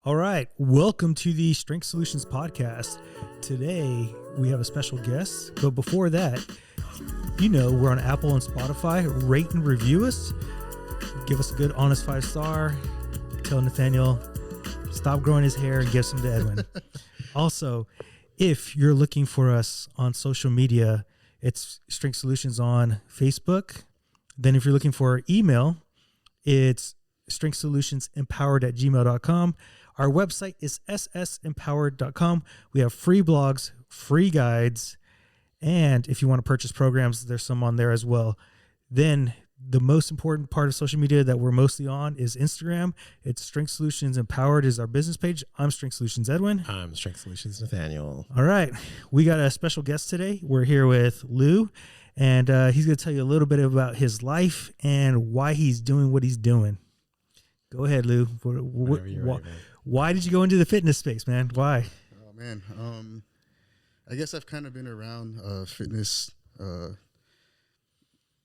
All right, welcome to the Strength Solutions podcast. Today we have a special guest, but before that, we're on Apple and Spotify. Rate and review us. Give us a good, honest 5-star. Tell Nathaniel stop growing his hair and give some to Edwin. Also, if you're looking for us on social media, it's Strength Solutions on Facebook. Then if you're looking for email, it's strengthsolutionsempowered@gmail.com. Our website is ssempowered.com. We have free blogs, free guides, and if you want to purchase programs, there's some on there as well. Then the most important part of social media that we're mostly on is Instagram. It's Strength Solutions Empowered is our business page. I'm Strength Solutions Edwin. I'm Strength Solutions Nathaniel. All right. We got a special guest today. We're here with Lew, and he's going to tell you a little bit about his life and why he's doing what he's doing. Go ahead, Lew. Why did you go into the fitness space, man? Why? Oh, man. I guess I've kind of been around fitness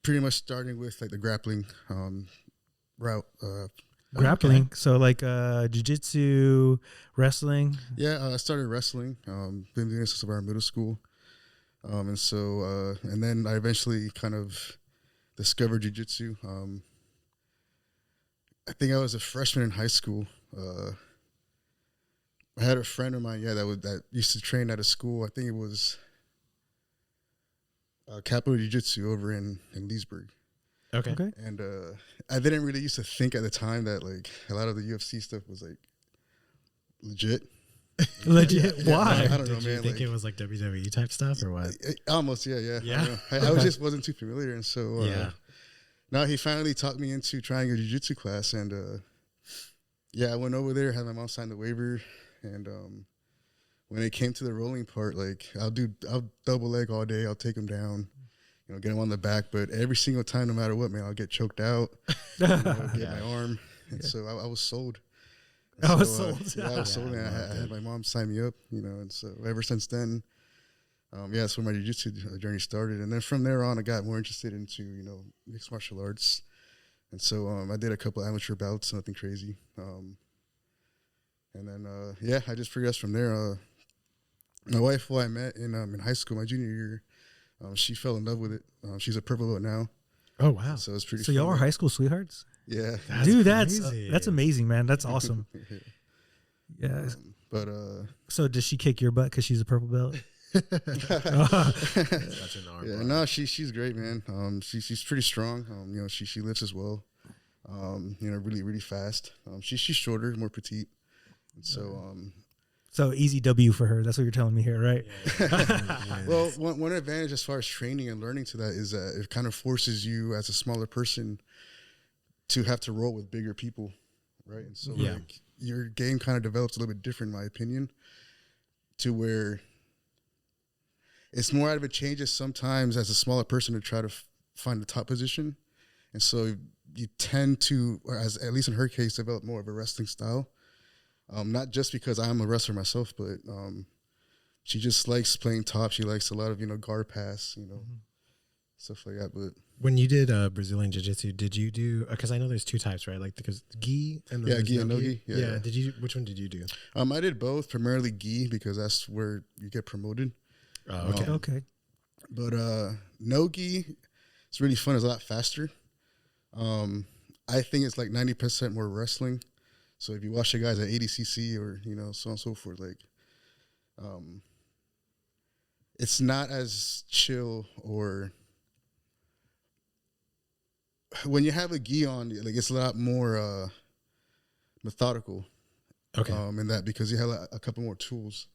pretty much starting with like the grappling route. Grappling? Okay. So like Jiu-Jitsu, wrestling? Yeah, I started wrestling. Been doing this since around middle school. And then I eventually kind of discovered Jiu-Jitsu. I think I was a freshman in high school. I had a friend of mine, that used to train at a school. I think it was Capital Jiu-Jitsu over in Leesburg. Okay. And I didn't really used to think at the time that like a lot of the UFC stuff was like legit. Legit? Yeah, why? I don't know, Did man. you think it was like WWE type stuff or what? Almost, yeah. Yeah? I just wasn't too familiar, and so now he finally talked me into trying a jiu-jitsu class, and I went over there, had my mom sign the waiver, and when it came to the rolling part, like I'll double leg all day, I'll take him down, get him on the back, but every single time, no matter what, man, I'll get choked out, get my arm, and so I was sold. I was sold. I was sold, and I had my mom sign me up, and so ever since then, that's where my jiu-jitsu journey started. And then from there on, I got more interested into, mixed martial arts. And so I did a couple amateur bouts, nothing crazy. And then, I just progressed from there. My wife, who I met in high school, my junior year, she fell in love with it. She's a purple belt now. Oh, wow. So it's pretty So fun. y'all are high school sweethearts? Yeah. Dude, crazy. that's amazing, man. That's awesome. Yeah. So does she kick your butt because she's a purple belt? Such an arm. Yeah, no, she's great, man. She's pretty strong. She lifts as well. Really, really fast. She's shorter, more petite. And so easy W for her. That's what you're telling me here, right? Yeah. Well, one advantage as far as training and learning to that is that it kind of forces you as a smaller person to have to roll with bigger people, right? And so like your game kind of develops a little bit different, in my opinion, to where it's more out of a changes sometimes as a smaller person to try to find the top position. And so you tend to, or as at least in her case, develop more of a wrestling style. Not just because I'm a wrestler myself, but she just likes playing top. She likes a lot of, guard pass, stuff like that. But when you did Brazilian Jiu-Jitsu, did you do, because I know there's two types, right? Like because gi and gi and no gi. Yeah. Which one did you do? I did both, primarily gi because that's where you get promoted. Oh, okay. Okay. But no gi, it's really fun. It's a lot faster. I think it's like 90% more wrestling. So if you watch the guys at 80cc or, so on and so forth, like, it's not as chill, or when you have a gi on, like it's a lot more methodical. Okay. In that, because you have a couple more tools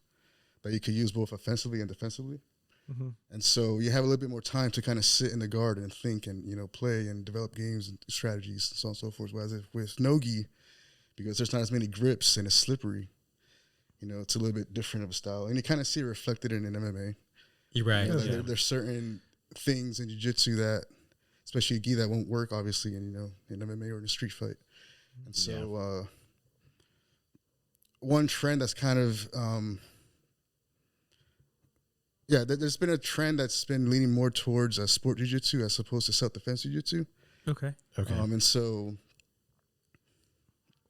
that you could use both offensively and defensively. Mm-hmm. And so you have a little bit more time to kind of sit in the guard and think and, play and develop games and strategies and so on and so forth. Whereas with no gi, because there's not as many grips and it's slippery, it's a little bit different of a style. And you kind of see it reflected in MMA. You're right. There's certain things in jiu-jitsu that, especially gi, that won't work, obviously, in MMA or in a street fight. And so one trend that's kind of, there's been a trend that's been leaning more towards sport jiu-jitsu as opposed to self-defense jiu-jitsu. Okay. And so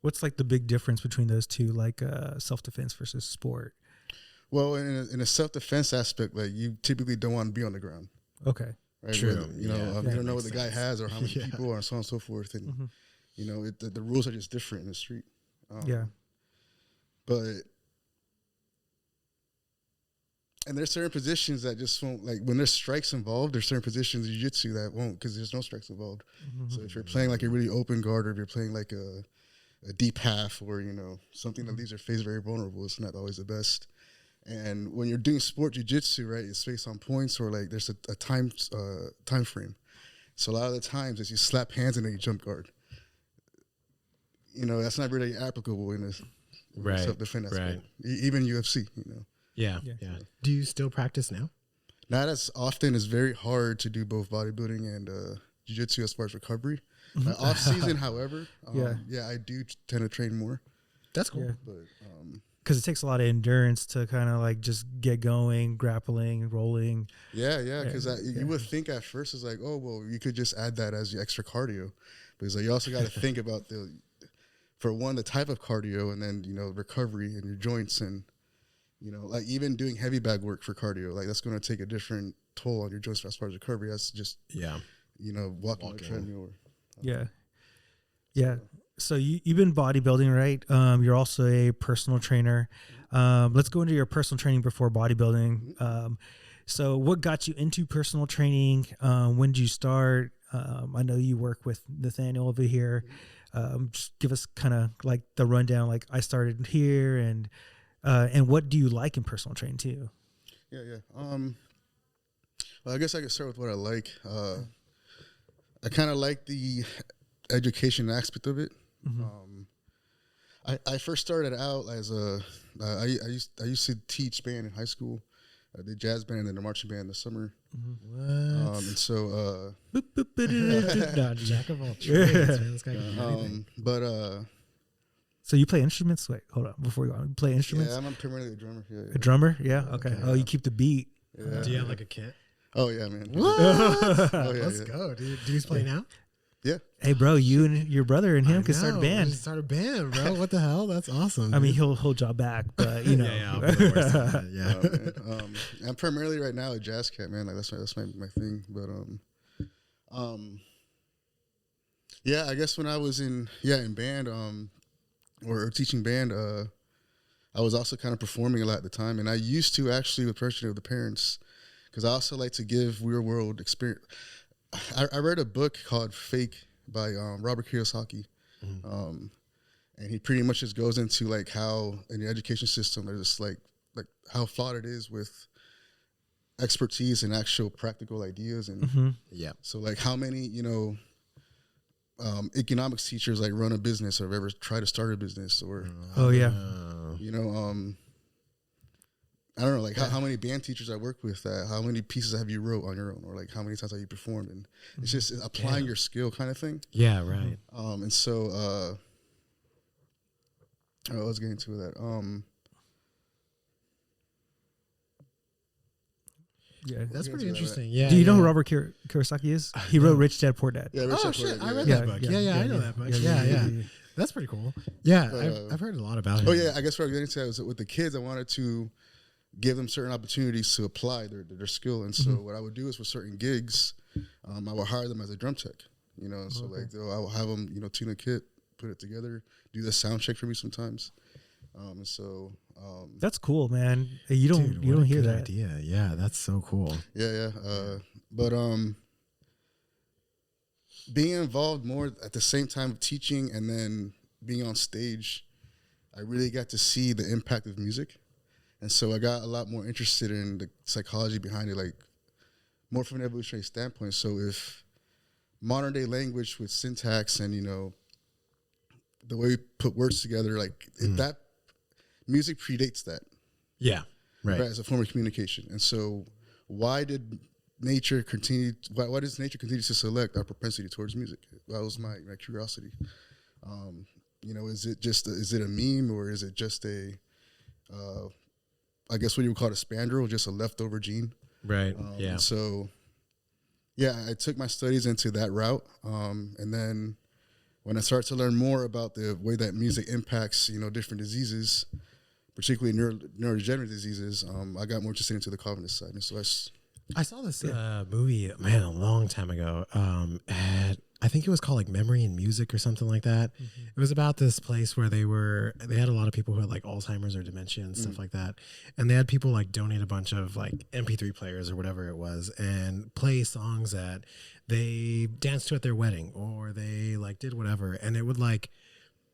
What's like the big difference between those two, like self-defense versus sport? Well, in a self-defense aspect, like you typically don't want to be on the ground. Okay. Right? True. Whether, you know, Yeah, you don't know what the guy sense. has or how many people are and so on and so forth. And, you know, the rules are just different in the street. Yeah. But, and there's certain positions that just won't, like when there's strikes involved, there's certain positions in jiu-jitsu that won't because there's no strikes involved. So if you're playing like a really open guard or if you're playing like a deep half or, you know, something that leaves your face very vulnerable, it's not always the best. And when you're doing sport jiu-jitsu, right, it's based on points or like there's a time frame. So a lot of the times as you slap hands and then you jump guard, you know, that's not really applicable in this self-defense aspect. Even UFC, you know. Yeah. Do you still practice now? Not as often. It's very hard to do both bodybuilding and jiu-jitsu as far as recovery. Off season, however, I do tend to train more. That's cool. Yeah. But Because it takes a lot of endurance to kind of like just get going, grappling, rolling. Yeah, because you would think at first it's like, oh, well, you could just add that as your extra cardio. But it's like you also got to think about for one, the type of cardio and then, you know, recovery and your joints and, you know, like even doing heavy bag work for cardio, like that's going to take a different toll on your joints as far as recovery. That's just, you know, walking on a treadmill. Yeah. So you've been bodybuilding, right? You're also a personal trainer. Let's go into your personal training before bodybuilding. So what got you into personal training? When did you start? I know you work with Nathaniel over here. Just give us kind of like the rundown. Like I started here, and what do you like in personal training too? Yeah. Well, I guess I could start with what I like. I kind of like the education aspect of it. I first started out as I used to teach band in high school. I did jazz band and the marching band in the summer. And so Jack of all trades, man. This guy can do anything. So you play instruments? Wait, hold on. Before you go on, you play instruments? Yeah, I'm primarily a drummer. Yeah. A drummer? Yeah. Okay. Oh, you keep the beat. Yeah. Do you have like a kit? Oh yeah, man. What? Let's go. Do you play now? Yeah. Hey, bro, you and your brother and him can start a band. Start a band, bro. What the hell? That's awesome. I mean, he'll drop back, but you know. I'll put the worst on it, yeah. I'm primarily right now a jazz cat, man. Like that's my thing. But yeah, I guess when I was in band or teaching band, I was also kind of performing a lot at the time, and I used to actually with pressure of the parents, because I also like to give real world experience. I read a book called Fake by Robert Kiyosaki. And he pretty much just goes into like how in the education system there's just like how flawed it is with expertise and actual practical ideas. And so like how many, you know, economics teachers like run a business or have ever tried to start a business or you know, I don't know, like how many band teachers I work with, how many pieces have you wrote on your own, or like how many times have you performed, and it's just applying your skill kind of thing. Yeah, right. And so I was getting to that. Yeah, that's pretty interesting. Yeah. Do you know who Robert Kiyosaki is? He wrote Rich Dad Poor Dad. Yeah, Rich Dad Poor Shit! Dad, I read yeah. that book. Yeah, Yeah, I know that book. Yeah. That's pretty cool. Yeah, But, I've heard a lot about it. Oh yeah, I guess what I'm getting to was with the kids, I wanted to give them certain opportunities to apply their skill, and so what I would do is with certain gigs, I would hire them as a drum tech, you know. So like I will have them, you know, tune a kit, put it together, do the sound check for me sometimes, and so that's cool, man. You don't hear that idea. Yeah, that's so cool. But being involved more at the same time of teaching and then being on stage, I really got to see the impact of music. And so I got a lot more interested in the psychology behind it, like more from an evolutionary standpoint. So if modern day language with syntax and, you know, the way we put words together, like if that music predates that. Yeah. Right. As a form of communication. And so why does nature continue to select our propensity towards music? That was my curiosity. You know, is it a meme, or is it just a I guess what you would call it a spandrel, just a leftover gene? Right. So I took my studies into that route. And then when I started to learn more about the way that music impacts, different diseases, particularly neurodegenerative diseases, I got more interested into the cognitive side. And so I saw this movie, man, a long time ago. I think it was called like Memory and Music or something like that. Mm-hmm. It was about this place where they had a lot of people who had like Alzheimer's or dementia and stuff like that. And they had people like donate a bunch of like MP3 players or whatever it was and play songs that they danced to at their wedding or they like did whatever. And it would like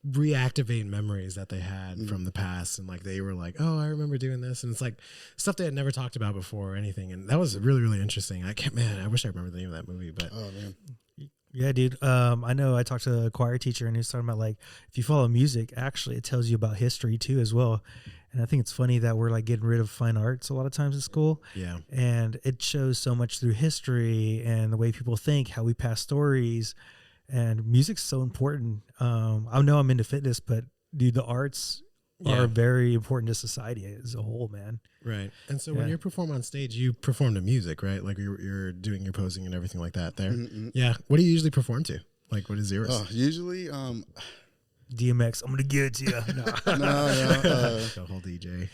reactivate memories that they had from the past, and like they were like, oh, I remember doing this, and it's like stuff they had never talked about before or anything, and that was really, really interesting. I wish I remember the name of that movie, but oh man, yeah, dude. I know I talked to a choir teacher and he was talking about like if you follow music, actually it tells you about history too as well. And I think it's funny that we're like getting rid of fine arts a lot of times in school. Yeah, and it shows so much through history and the way people think, how we pass stories. And music's so important. I know I'm into fitness, but dude, the arts are very important to society as a whole, man. Right. And so when you perform on stage, you perform to music, right? Like you're doing your posing and everything like that there. Mm-hmm. Yeah. What do you usually perform to? Like, what is yours? Usually, DMX. I'm gonna give it to you. The whole DJ.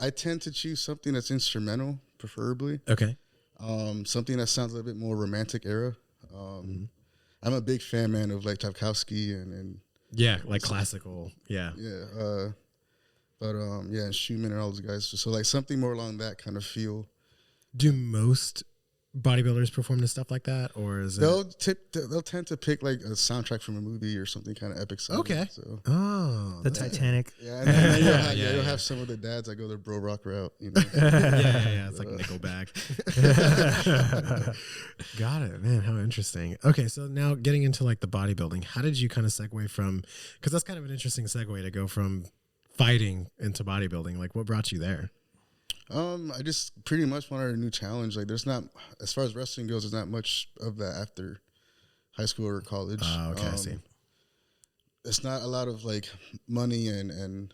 I tend to choose something that's instrumental, preferably. Okay. Something that sounds a little bit more romantic era. I'm a big fan, man, of like Tchaikovsky and yeah, like classical. Yeah. Yeah. And Schumann and all those guys. So like something more along that kind of feel. Do most bodybuilders perform to stuff like that, or is they'll tend to pick like a soundtrack from a movie or something kind of epic sounding. Okay. So. Oh, the Titanic. Yeah, and then you'll have some of the dads that go the bro rock route. Yeah. It's like Nickelback. Got it, man. How interesting. Okay, so now getting into like the bodybuilding, how did you kind of segue from? Because that's kind of an interesting segue to go from fighting into bodybuilding. Like, what brought you there? I just pretty much wanted a new challenge. Like, there's not, as far as wrestling goes, there's not much of that after high school or college. Oh, okay, I see. It's not a lot of like money and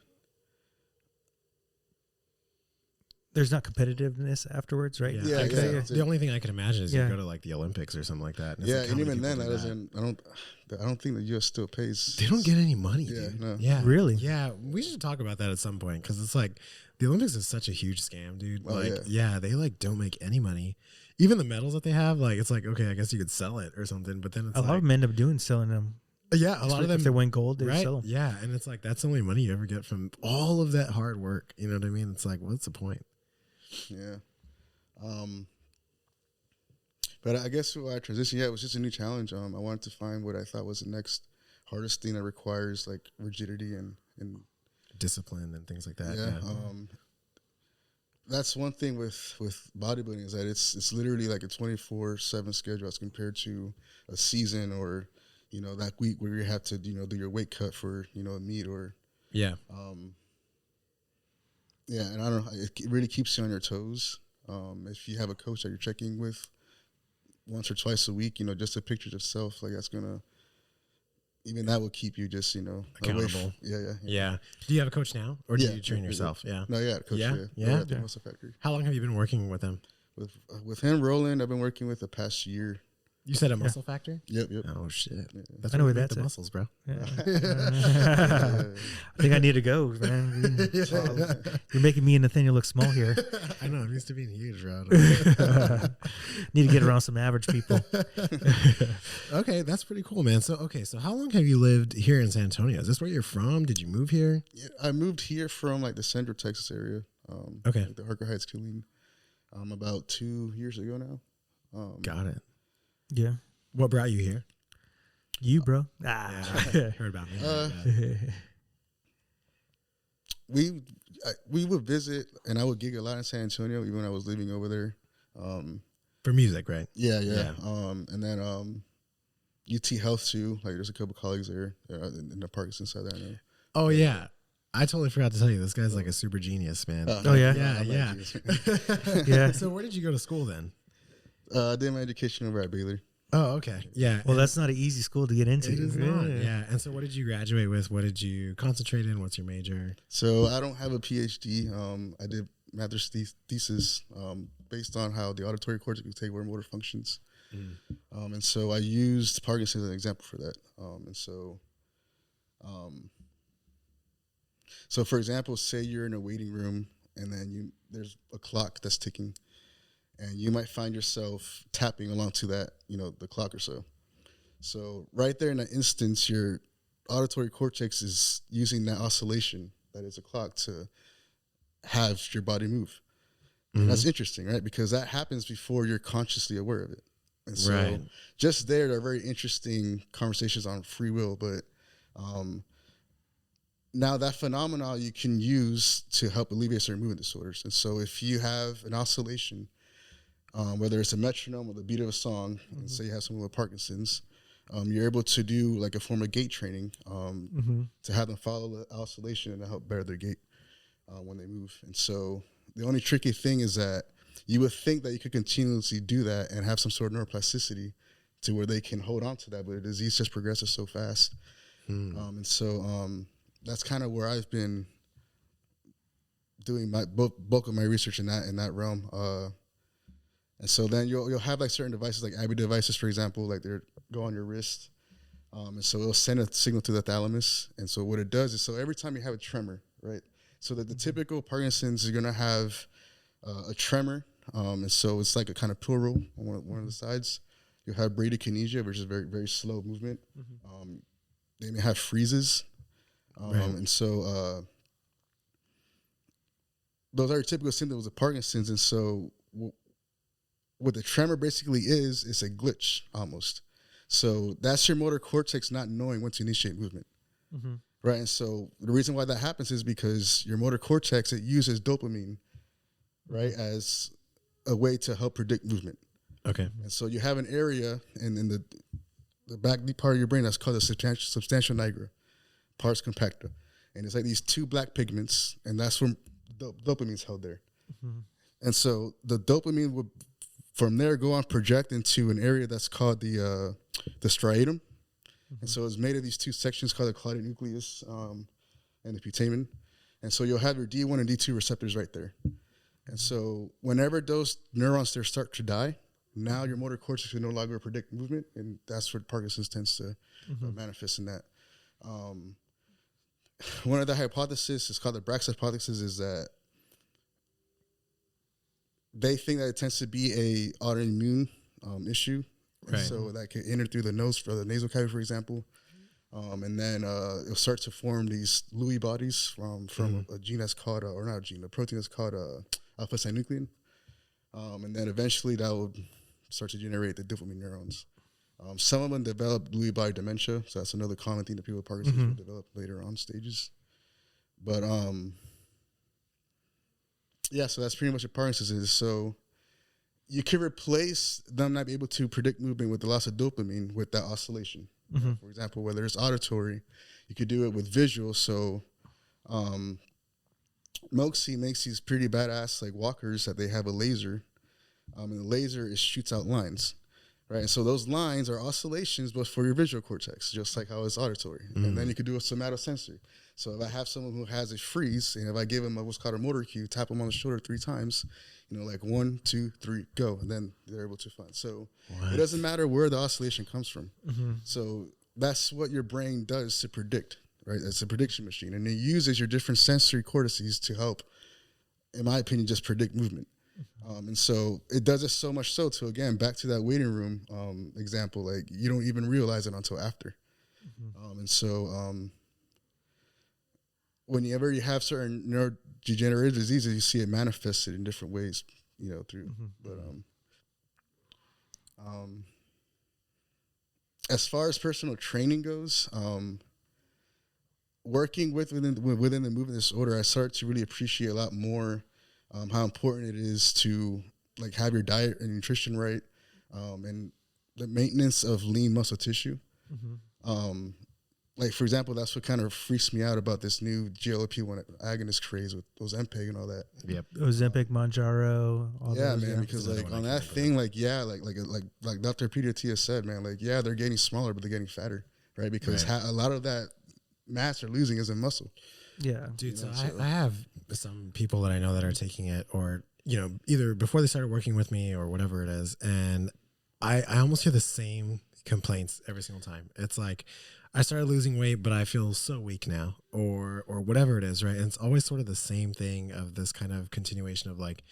there's not competitiveness afterwards, right? Yeah. The only thing I can imagine is you go to like the Olympics or something like that. And and even then, I don't think the U.S. still pays. They don't get any money, dude. No. Yeah, really? Yeah, we should talk about that at some point because it's like the Olympics is such a huge scam, dude. They like don't make any money. Even the medals that they have, like it's like okay, I guess you could sell it or something, but then it's a lot of them end up selling them. Yeah, a lot of them. If they win gold, they sell them. Yeah, and it's like that's the only money you ever get from all of that hard work. You know what I mean? It's like, what's the point? Yeah. But I guess why I transitioned, it was just a new challenge. I wanted to find what I thought was the next hardest thing that requires like rigidity and discipline and things like that. Yeah. That's one thing with bodybuilding is that it's literally like a 24/7 schedule as compared to a season or, that week where you have to, do your weight cut for, a meet or. Yeah. Yeah, and I don't know, it really keeps you on your toes. If you have a coach that you're checking with once or twice a week, just a picture of self, like that's gonna, even that will keep you just, accountable. Yeah. Do you have a coach now, or do you train yourself? Yeah. No, coach. Yeah. At the Muscle Factory. How long have you been working with him? With him, Roland, I've been working with the past year. You said a Muscle Factory? Yep. Oh shit! Yeah. That's I know where that's the muscles, bro. Yeah. I think I need to go, man. You're making me and Nathaniel look small here. I know. I'm used to being huge, bro. Need to get around some average people. Okay, that's pretty cool, man. So how long have you lived here in San Antonio? Is this where you're from? Did you move here? Yeah, I moved here from like the Central Texas area. Okay. Like the Harker Heights, Killeen. About 2 years ago now. Got it. Yeah. What brought you here? You, bro. Heard about me. We would visit, and I would gig a lot in San Antonio, even when I was living over there. For music, right? Yeah. And then UT Health too. Like, there's a couple colleagues there in the Parkinson side there. I know. Oh yeah. I totally forgot to tell you, this guy's like a super genius, man. Oh yeah. Yeah. Yeah. So where did you go to school then? I did my education over at Baylor. Oh, okay. Yeah. Well, that's not an easy school to get into. It is not. Yeah. And so what did you graduate with? What did you concentrate in? What's your major? So I don't have a PhD. I did master's thesis based on how the auditory cortex can take away motor functions. And so I used Parkinson's as an example for that. So for example, say you're in a waiting room and then there's a clock that's ticking, and you might find yourself tapping along to that, the clock or so. So right there in that instance, your auditory cortex is using that oscillation that is a clock to have your body move. And that's interesting, right? Because that happens before you're consciously aware of it. And so just there are very interesting conversations on free will, but now that phenomena you can use to help alleviate certain movement disorders. And so if you have an oscillation, whether it's a metronome or the beat of a song, and say you have someone with Parkinson's, you're able to do like a form of gait training to have them follow the oscillation and to help better their gait when they move. And so the only tricky thing is that you would think that you could continuously do that and have some sort of neuroplasticity to where they can hold on to that, but the disease just progresses so fast. And so that's kind of where I've been doing my bulk of my research in that realm. And so then you'll have like certain devices, like Abbey devices, for example, like they go on your wrist. And so it'll send a signal to the thalamus. And so what it does is, so every time you have a tremor, right? So that the typical Parkinson's is going to have a tremor. And so it's like a kind of pleural on one of the sides. You'll have bradykinesia, which is very, very slow movement. They may have freezes. And so those are typical symptoms of Parkinson's. And so what the tremor basically is, it's a glitch almost. So that's your motor cortex not knowing when to initiate movement. Right. And so the reason why that happens is because your motor cortex, it uses dopamine, right, as a way to help predict movement. Okay. And so you have an area in the back deep part of your brain that's called the substantia nigra, pars compacta. And it's like these two black pigments, and that's where dopamine's held there. And so the dopamine would from there go on project into an area that's called the striatum. And so it's made of these two sections called the caudate nucleus and the putamen. And so you'll have your D1 and D2 receptors right there. And so whenever those neurons there start to die, now your motor cortex can no longer predict movement, and that's what Parkinson's tends to manifest in that. One of the hypotheses is called the Brax hypothesis, is that they think that it tends to be a autoimmune issue. Right. So that can enter through the nose, for the nasal cavity, for example. And then it'll start to form these Lewy bodies from a gene that's called, or not a gene, a protein that's called alpha-synuclein. And then eventually that will start to generate the dopamine neurons. Some of them develop Lewy body dementia, so that's another common thing that people with Parkinson's will develop later on stages. But yeah, so that's pretty much what Parkinson's is. So you can replace them not being able to predict movement with the loss of dopamine with that oscillation. For example, whether it's auditory, you could do it with visual. So Moxie makes these pretty badass like walkers that they have a laser, and the laser shoots out lines, right? And so those lines are oscillations, but for your visual cortex, just like how it's auditory. And then you could do a somatosensory. So if I have someone who has a freeze, and if I give them what's called a motor cue, tap them on the shoulder 3 times, like 1, 2, 3, go, and then they're able to find. So it doesn't matter where the oscillation comes from. So that's what your brain does to predict, right? It's a prediction machine, and it uses your different sensory cortices to help, in my opinion, just predict movement. And so it does it so much so to, again, back to that waiting room example, like you don't even realize it until after. And so whenever you have certain neurodegenerative diseases, you see it manifested in different ways, through. But as far as personal training goes, working within the movement disorder, I started to really appreciate a lot more how important it is to like have your diet and nutrition right, and the maintenance of lean muscle tissue. Like, for example, that's what kind of freaks me out about this new GLP-1 agonist craze with Ozempic and all that. Yep. Ozempic, Manjaro. All those, man, because like on that thing, like Dr. Peter Tia said, man, like, yeah, they're getting smaller, but they're getting fatter, right? Because a lot of that mass they're losing is in muscle. Yeah. Dude, so I have some people that I know that are taking it, or, either before they started working with me or whatever it is, and I almost hear the same complaints every single time. It's like, I started losing weight, but I feel so weak now, or whatever it is, right? And it's always sort of the same thing of this kind of continuation of like,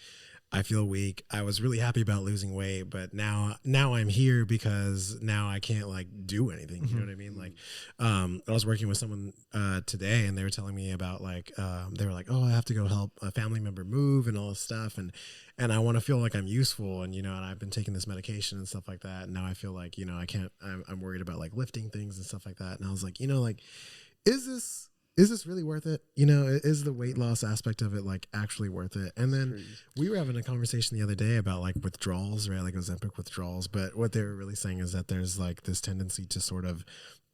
I feel weak. I was really happy about losing weight, but now I'm here because now I can't like do anything. You know what I mean? Like, I was working with someone today, and they were telling me about like, they were like, oh, I have to go help a family member move and all this stuff, and I want to feel like I'm useful, and and I've been taking this medication and stuff like that, and now I feel like I can't. I'm worried about like lifting things and stuff like that, and I was like, like, is this really worth it? Is the weight loss aspect of it like actually worth it? And then we were having a conversation the other day about like withdrawals, right? Like Ozempic withdrawals. But what they were really saying is that there's like this tendency to sort of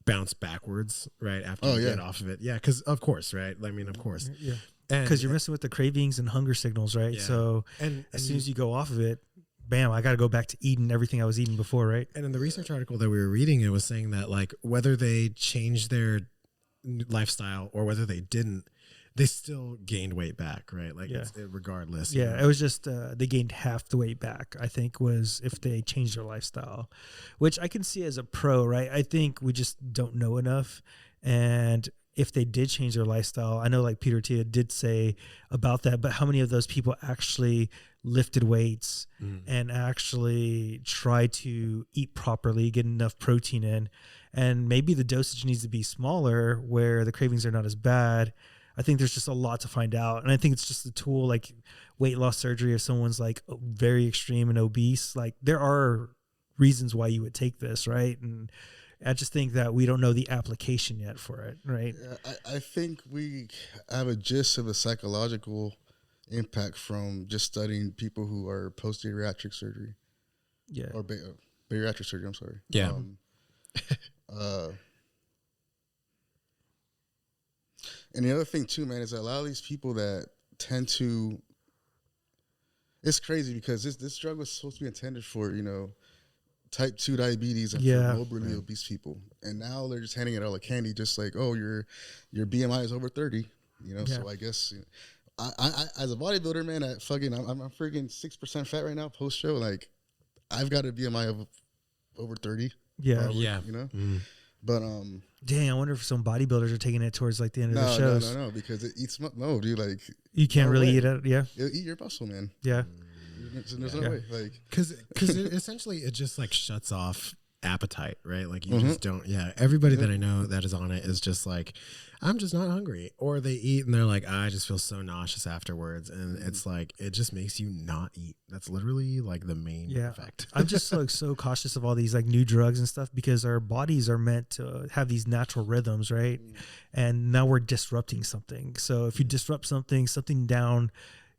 bounce backwards, right? After you get off of it. Yeah. Cause of course, right? I mean, of course. Yeah. Because you're messing with the cravings and hunger signals, right? Yeah. So as soon as you go off of it, bam, I got to go back to eating everything I was eating before, right? And in the research article that we were reading, it was saying that like whether they changed their lifestyle or whether they didn't, they still gained weight back, right? Like regardless. Yeah, it was just they gained half the weight back, I think, was if they changed their lifestyle, which I can see as a pro, right? I think we just don't know enough. And if they did change their lifestyle, I know like Peter Tia did say about that, but how many of those people actually lifted weights and actually try to eat properly, get enough protein in? And maybe the dosage needs to be smaller where the cravings are not as bad. I think there's just a lot to find out. And I think it's just a tool like weight loss surgery. If someone's like very extreme and obese, like there are reasons why you would take this, right? And I just think that we don't know the application yet for it, right? Yeah, I think we have a gist of a psychological impact from just studying people who are post-bariatric surgery. Yeah. Or bariatric surgery, I'm sorry. Yeah. And the other thing too, man, is that a lot of these people that tend to, it's crazy because this drug was supposed to be intended for, type 2 diabetes and for morbidly obese people. And now they're just handing it out like candy, just like, oh, your BMI is over 30, so I guess I as a bodybuilder, man, I'm freaking 6% fat right now post show. Like I've got a BMI of over 30. Yeah. Probably, Yeah. But dang, I wonder if some bodybuilders are taking it towards like the end of the shows. No, because it eats dude, like you can't really eat it. Yeah, it'll eat your muscle, man. Yeah, there's no way, like because essentially it just like shuts off appetite, right? Like you just don't. Yeah, everybody that I know that is on it is just like, I'm just not hungry, or they eat and they're like, I just feel so nauseous afterwards, and it's like it just makes you not eat. That's literally like the main effect. I'm just like so cautious of all these like new drugs and stuff because our bodies are meant to have these natural rhythms, right? And now we're disrupting something. So if you disrupt something down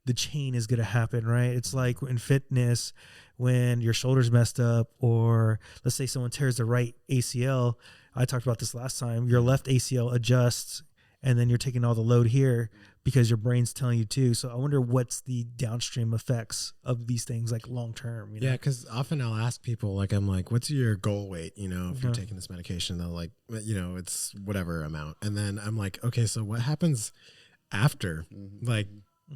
the chain is going to happen, right? It's like in fitness, when your shoulder's messed up, or let's say someone tears the right ACL. I talked about this last time. Your left ACL adjusts, and then you're taking all the load here because your brain's telling you to. So I wonder what's the downstream effects of these things, like long term. Yeah, because often I'll ask people, like, I'm like, what's your goal weight? If you're taking this medication, they'll like, it's whatever amount. And then I'm like, okay, so what happens after? Like,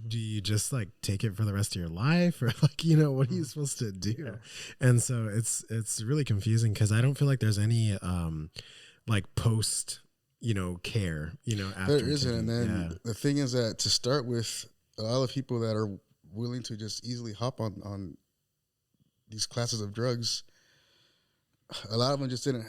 do you just like take it for the rest of your life, or like, what are you supposed to do? Yeah. And so it's really confusing because I don't feel like there's any like post care after there isn't. And then the thing is that to start with, a lot of people that are willing to just easily hop on these classes of drugs, a lot of them just didn't.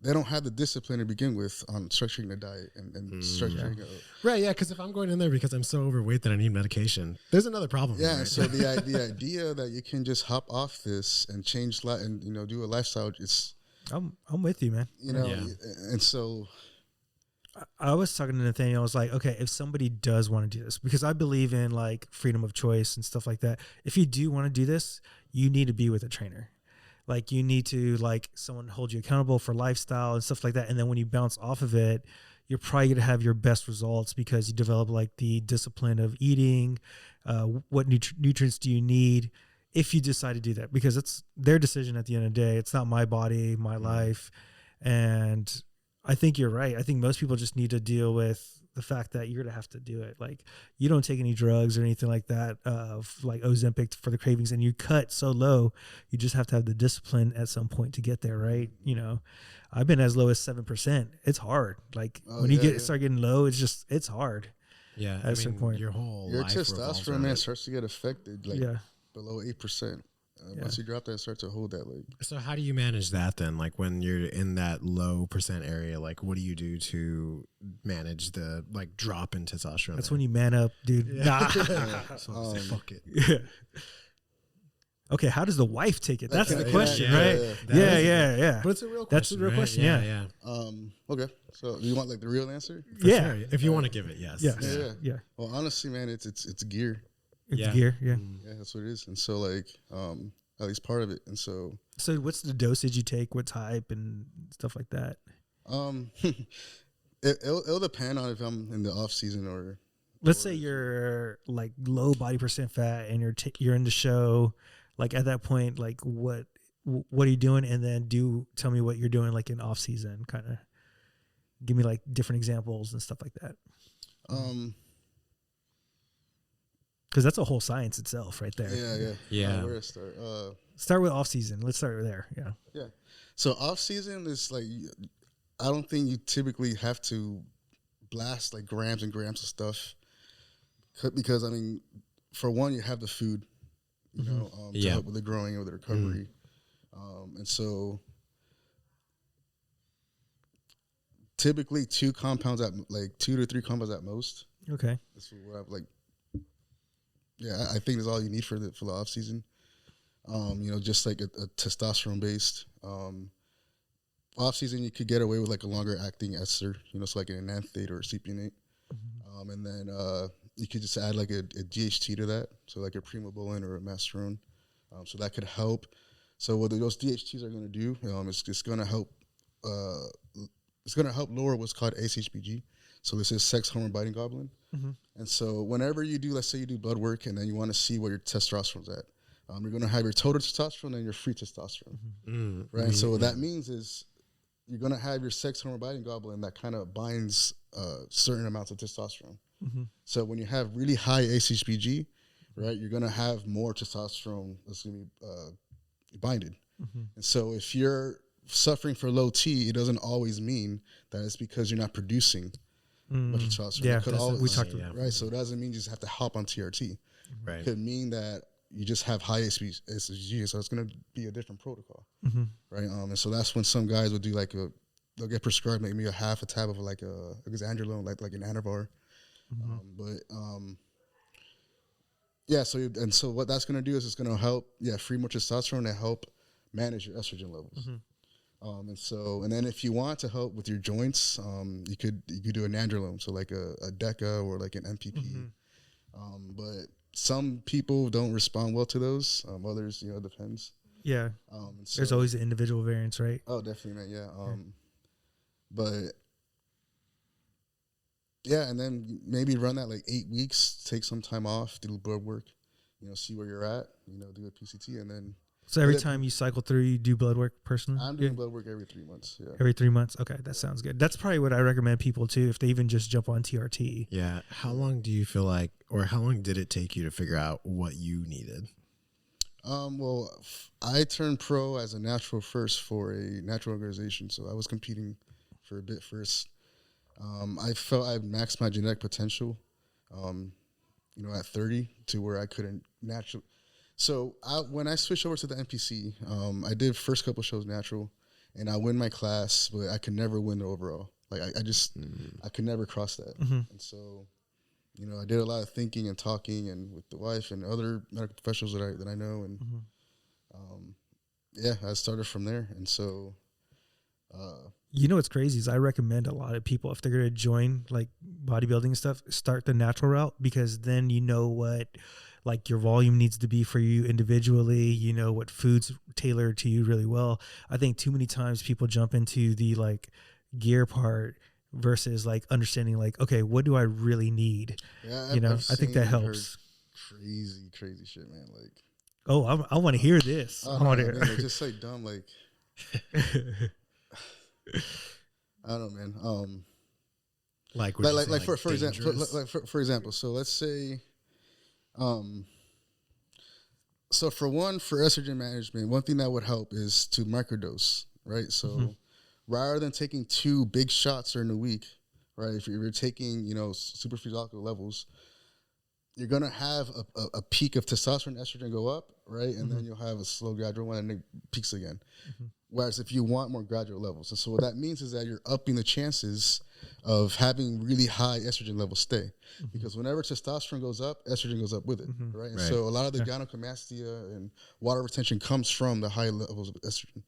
They don't have the discipline to begin with on structuring the diet and structuring it. Right, yeah, because if I'm going in there because I'm so overweight that I need medication, there's another problem. Yeah, right? So the idea that you can just hop off this and change and do a lifestyle, it's I'm with you, man. And so I was talking to Nathaniel. I was like, okay, if somebody does want to do this, because I believe in like freedom of choice and stuff like that. If you do want to do this, you need to be with a trainer. Like you need to like someone hold you accountable for lifestyle and stuff like that. And then when you bounce off of it, you're probably going to have your best results because you develop like the discipline of eating, what nutrients do you need if you decide to do that, because it's their decision at the end of the day. It's not my body, my life. And I think you're right. I think most people just need to deal with the fact that you're gonna have to do it. Like, you don't take any drugs or anything like that, like Ozempic for the cravings, and you cut so low. You just have to have the discipline at some point to get there, right? You know, I've been as low as 7%. It's hard. Like when you start getting low, it's hard. Yeah, at a certain point. Your whole your life testosterone, man, starts to get affected. Like below 8%. Yeah. Once you drop that, start to hold that. Like, so how do you manage that then? Like when you're in that low percent area, like what do you do to manage the like drop in testosterone? That's when you man up, dude. Yeah. Nah. So fuck it. Yeah. Okay, how does the wife take it? That's the yeah, question, yeah, right? Yeah. But it's a real question. That's the real question. Yeah. okay. So do you want like the real answer? Yeah. Sure. If you want to give it, yes. Yeah. Well, honestly, man, it's gear. It's gear. Yeah. Yeah, that's what it is. And so like, at least part of it. And so what's the dosage you take? What type and stuff like that? It'll depend on if I'm in the off season or. Let's say you're like low body percent fat and you're in the show. Like at that point, like what are you doing? And then tell me what you're doing like in off season. Kind of give me like different examples and stuff like that. Because that's a whole science itself, right there. Yeah. Where to start? Start with off season. Let's start there. Yeah. Yeah. So off season is like, I don't think you typically have to blast like grams and grams of stuff, because I mean, for one, you have the food, you know, to help with the growing or the recovery, and so typically 2 compounds at like 2 to 3 compounds at most. Okay. That's what I like. Yeah, I think that's all you need for the off season. You know, just like a testosterone based. Off season, you could get away with like a longer acting ester, you know, so like an enanthate or a cypionate. And then you could just add like a DHT to that, so like a primobolan or a masterone. So that could help. So what those DHTs are going to do, it's going to help. It's going to help lower what's called SHBG. So this is sex hormone binding globulin. And so whenever you do, let's say you do blood work and then you want to see where your testosterone's at, you're going to have your total testosterone and your free testosterone, right? And so what that means is you're going to have your sex hormone binding globulin that kind of binds certain amounts of testosterone. So when you have really high SHBG, right, you're going to have more testosterone that's going to be binded. And so if you're suffering for low T, it doesn't always mean that it's because you're not producing much testosterone. Yeah, it could always, we talked about right? So it doesn't mean you just have to hop on TRT. Right. It could mean that you just have high SHBG, so it's going to be a different protocol, right? And so that's when some guys would do like they'll get prescribed maybe a half a tab of like a xandrolone, like an Anavar. So what that's going to do is it's going to help, free more testosterone and help manage your estrogen levels. And then if you want to help with your joints, you could do a nandrolone, so like a DECA or like an MPP. But some people don't respond well to those. Others, it depends. Yeah. There's always an individual variance, right? Oh, definitely, man. Yeah. But yeah, and then maybe run that like 8 weeks, take some time off, do blood work, see where you're at, do a PCT, and then. So every time you cycle through, you do blood work personally? I'm doing blood work every 3 months. Yeah. Every 3 months. Okay, that sounds good. That's probably what I recommend people too, if they even just jump on TRT. Yeah. How long do you feel like, or how long did it take you to figure out what you needed? Well, I turned pro as a natural first for a natural organization, so I was competing for a bit first. I felt I maxed my genetic potential, at 30 to where I couldn't naturally. So when I switched over to the NPC, I did first couple shows natural, and I win my class, but I could never win the overall. Like I could never cross that. And so, I did a lot of thinking and talking, and with the wife and other medical professionals that I know, and I started from there. And so, what's crazy is I recommend a lot of people, if they're going to join like bodybuilding and stuff, start the natural route, because then what like your volume needs to be for you individually, what foods tailor to you really well. I think too many times people jump into the like gear part versus like understanding like, okay, what do I really need? Yeah, I think that helps. Crazy shit, man. Like, oh, I want to hear this. I want to hear. It's just like dumb, like I don't know, man. Like for example, so let's say, so for estrogen management, one thing that would help is to microdose, right? So rather than taking 2 big shots during the week, right? If you're taking, super physiological levels, you're going to have a peak of testosterone and estrogen go up, right? And then you'll have a slow gradual one and it peaks again. Whereas if you want more gradual levels. And so what that means is that you're upping the chances of having really high estrogen levels stay. Because whenever testosterone goes up, estrogen goes up with it, right? And so a lot of the gynecomastia and water retention comes from the high levels of estrogen.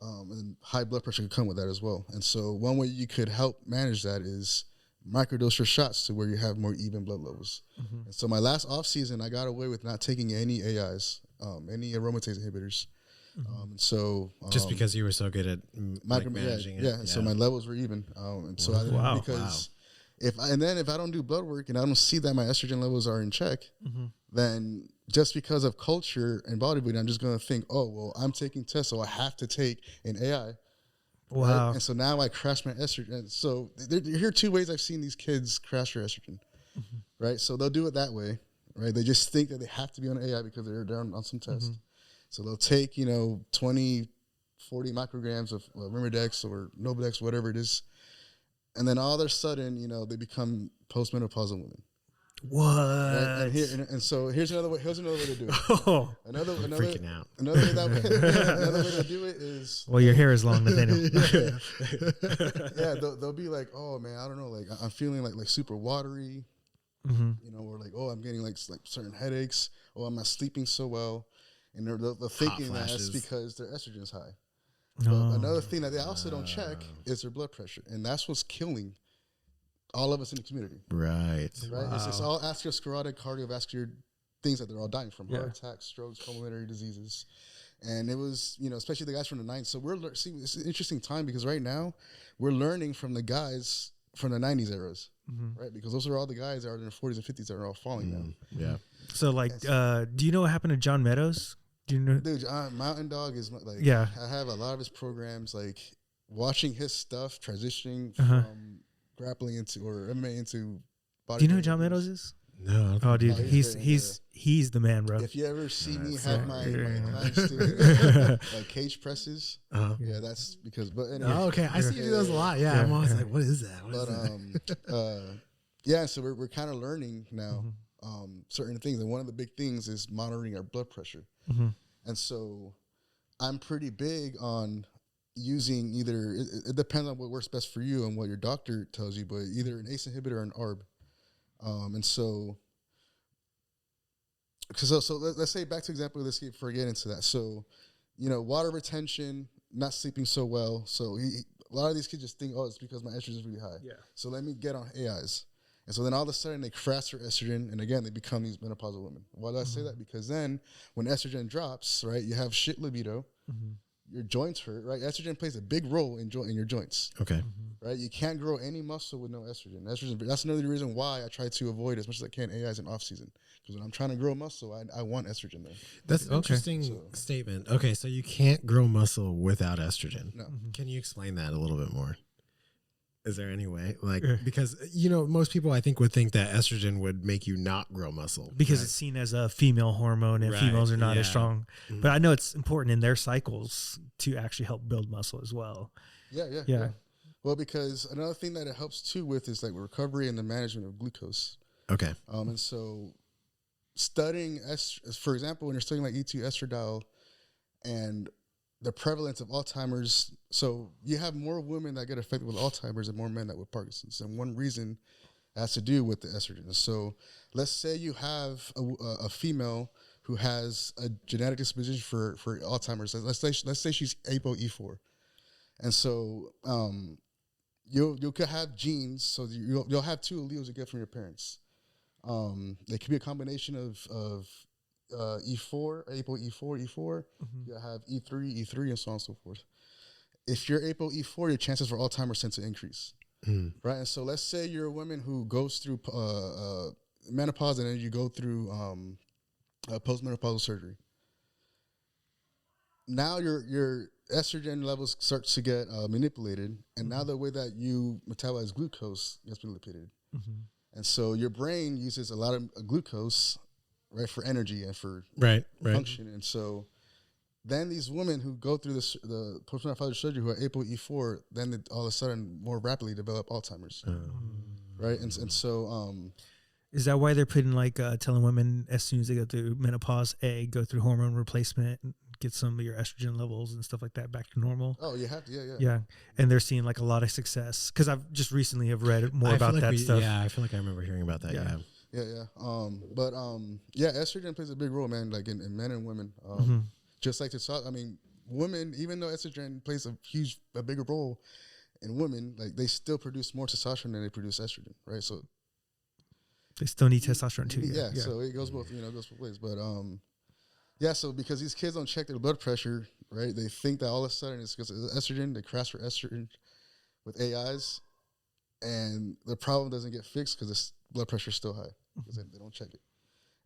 And high blood pressure can come with that as well. And so one way you could help manage that is microdose your shots to where you have more even blood levels. And so my last off season, I got away with not taking any AIs, any aromatase inhibitors. And so just because you were so good at managing it. Yeah. And so my levels were even. And so I didn't, because if I don't do blood work and I don't see that my estrogen levels are in check, then just because of culture and bodybuilding, I'm just going to think, oh, well, I'm taking tests, so I have to take an AI. Wow. Right? And so now I crash my estrogen. So here are 2 ways I've seen these kids crash their estrogen, right? So they'll do it that way, right? They just think that they have to be on AI because they're on some test. So they'll take, 20, 40 micrograms of Rimadex or Novodex, whatever it is. And then all of a sudden, they become postmenopausal women. What? Right? And so here's another way to do it. I'm freaking out. Another way to do it is, well, your hair is long, Nathaniel. they'll be like, oh man, I don't know, like I'm feeling like super watery, or like, oh, I'm getting like certain headaches, oh, I'm not sleeping so well, and they're thinking that's because their estrogen's high. But another thing that they also don't check is their blood pressure, and that's what's killing all of us in the community. Right. Wow. It's all atherosclerotic cardiovascular things that they're all dying from. Heart attacks, strokes, pulmonary diseases. And it was, especially the guys from the 90s. So it's an interesting time because right now we're learning from the guys from the 90s eras, right? Because those are all the guys that are in their 40s and 50s that are all falling now. Yeah. So do you know what happened to John Meadows? Do you know? Dude, Mountain Dog is like, I have a lot of his programs, like watching his stuff, transitioning from grappling into or MMA into bodybuilding. Do you know who John Meadows is? No. Oh, dude, he's the man, bro. If you ever see me have my clients doing cage presses, that's because. But anyway, okay, I see you do those a lot. Yeah, I'm always like, what is that? So we're kind of learning now certain things, and one of the big things is monitoring our blood pressure. And so I'm pretty big on using either, it depends on what works best for you and what your doctor tells you, but either an ACE inhibitor or an ARB. And so let's say back to example, let's before I get into that. So, water retention, not sleeping so well. So a lot of these kids just think, oh, it's because my estrogen is really high. Yeah. So let me get on AIs. And so then all of a sudden they crash their estrogen, and again, they become these menopausal women. Why do I say that? Because then when estrogen drops, right, you have shit libido, your joints hurt, right? Estrogen plays a big role in your joints. Okay. Right? You can't grow any muscle with no estrogen. That's another reason why I try to avoid as much as I can AIs in off season. Because when I'm trying to grow muscle, I want estrogen there. That's an interesting statement. Okay, so you can't grow muscle without estrogen. No. Can you explain that a little bit more? Is there any way? Because, most people I think would think that estrogen would make you not grow muscle. Because it's seen as a female hormone and females are not as strong. But I know it's important in their cycles to actually help build muscle as well. Yeah. Well, because another thing that it helps too with is like recovery and the management of glucose. Okay. And so studying, for example, when you're studying like E2 estradiol and the prevalence of Alzheimer's, so you have more women that get affected with Alzheimer's and more men that with Parkinson's. And one reason has to do with the estrogen. So let's say you have a female who has a genetic disposition for Alzheimer's. Let's say she's ApoE4. And so you could have genes, so you'll have 2 alleles you get from your parents. They could be a combination of E4, ApoE4, E4. You have E3, and so on and so forth. If you're ApoE4, your chances for Alzheimer's tend to increase. Right? And so let's say you're a woman who goes through menopause and then you go through postmenopausal surgery. Now your estrogen levels start to get manipulated, and now the way that you metabolize glucose gets manipulated. And so your brain uses a lot of glucose, right, for energy and for function. And so then these women who go through the post-menopausal surgery who are ApoE4, then they all of a sudden more rapidly develop Alzheimer's, right? And so is that why they're putting like telling women as soon as they go through menopause, go through hormone replacement, and get some of your estrogen levels and stuff like that back to normal? Oh, you have to, yeah. And they're seeing like a lot of success because I've just recently have read more about that stuff. Yeah, I feel like I remember hearing about that. Yeah. Estrogen plays a big role, man. Like in men and women, just like women, even though estrogen plays a bigger role in women, like they still produce more testosterone than they produce estrogen, right? So they still need testosterone too. Yeah. So it goes both, it goes both ways. But so because these kids don't check their blood pressure, right? They think that all of a sudden it's because of estrogen. They crash for estrogen with AIs, and the problem doesn't get fixed because the blood pressure is still high because they don't check it.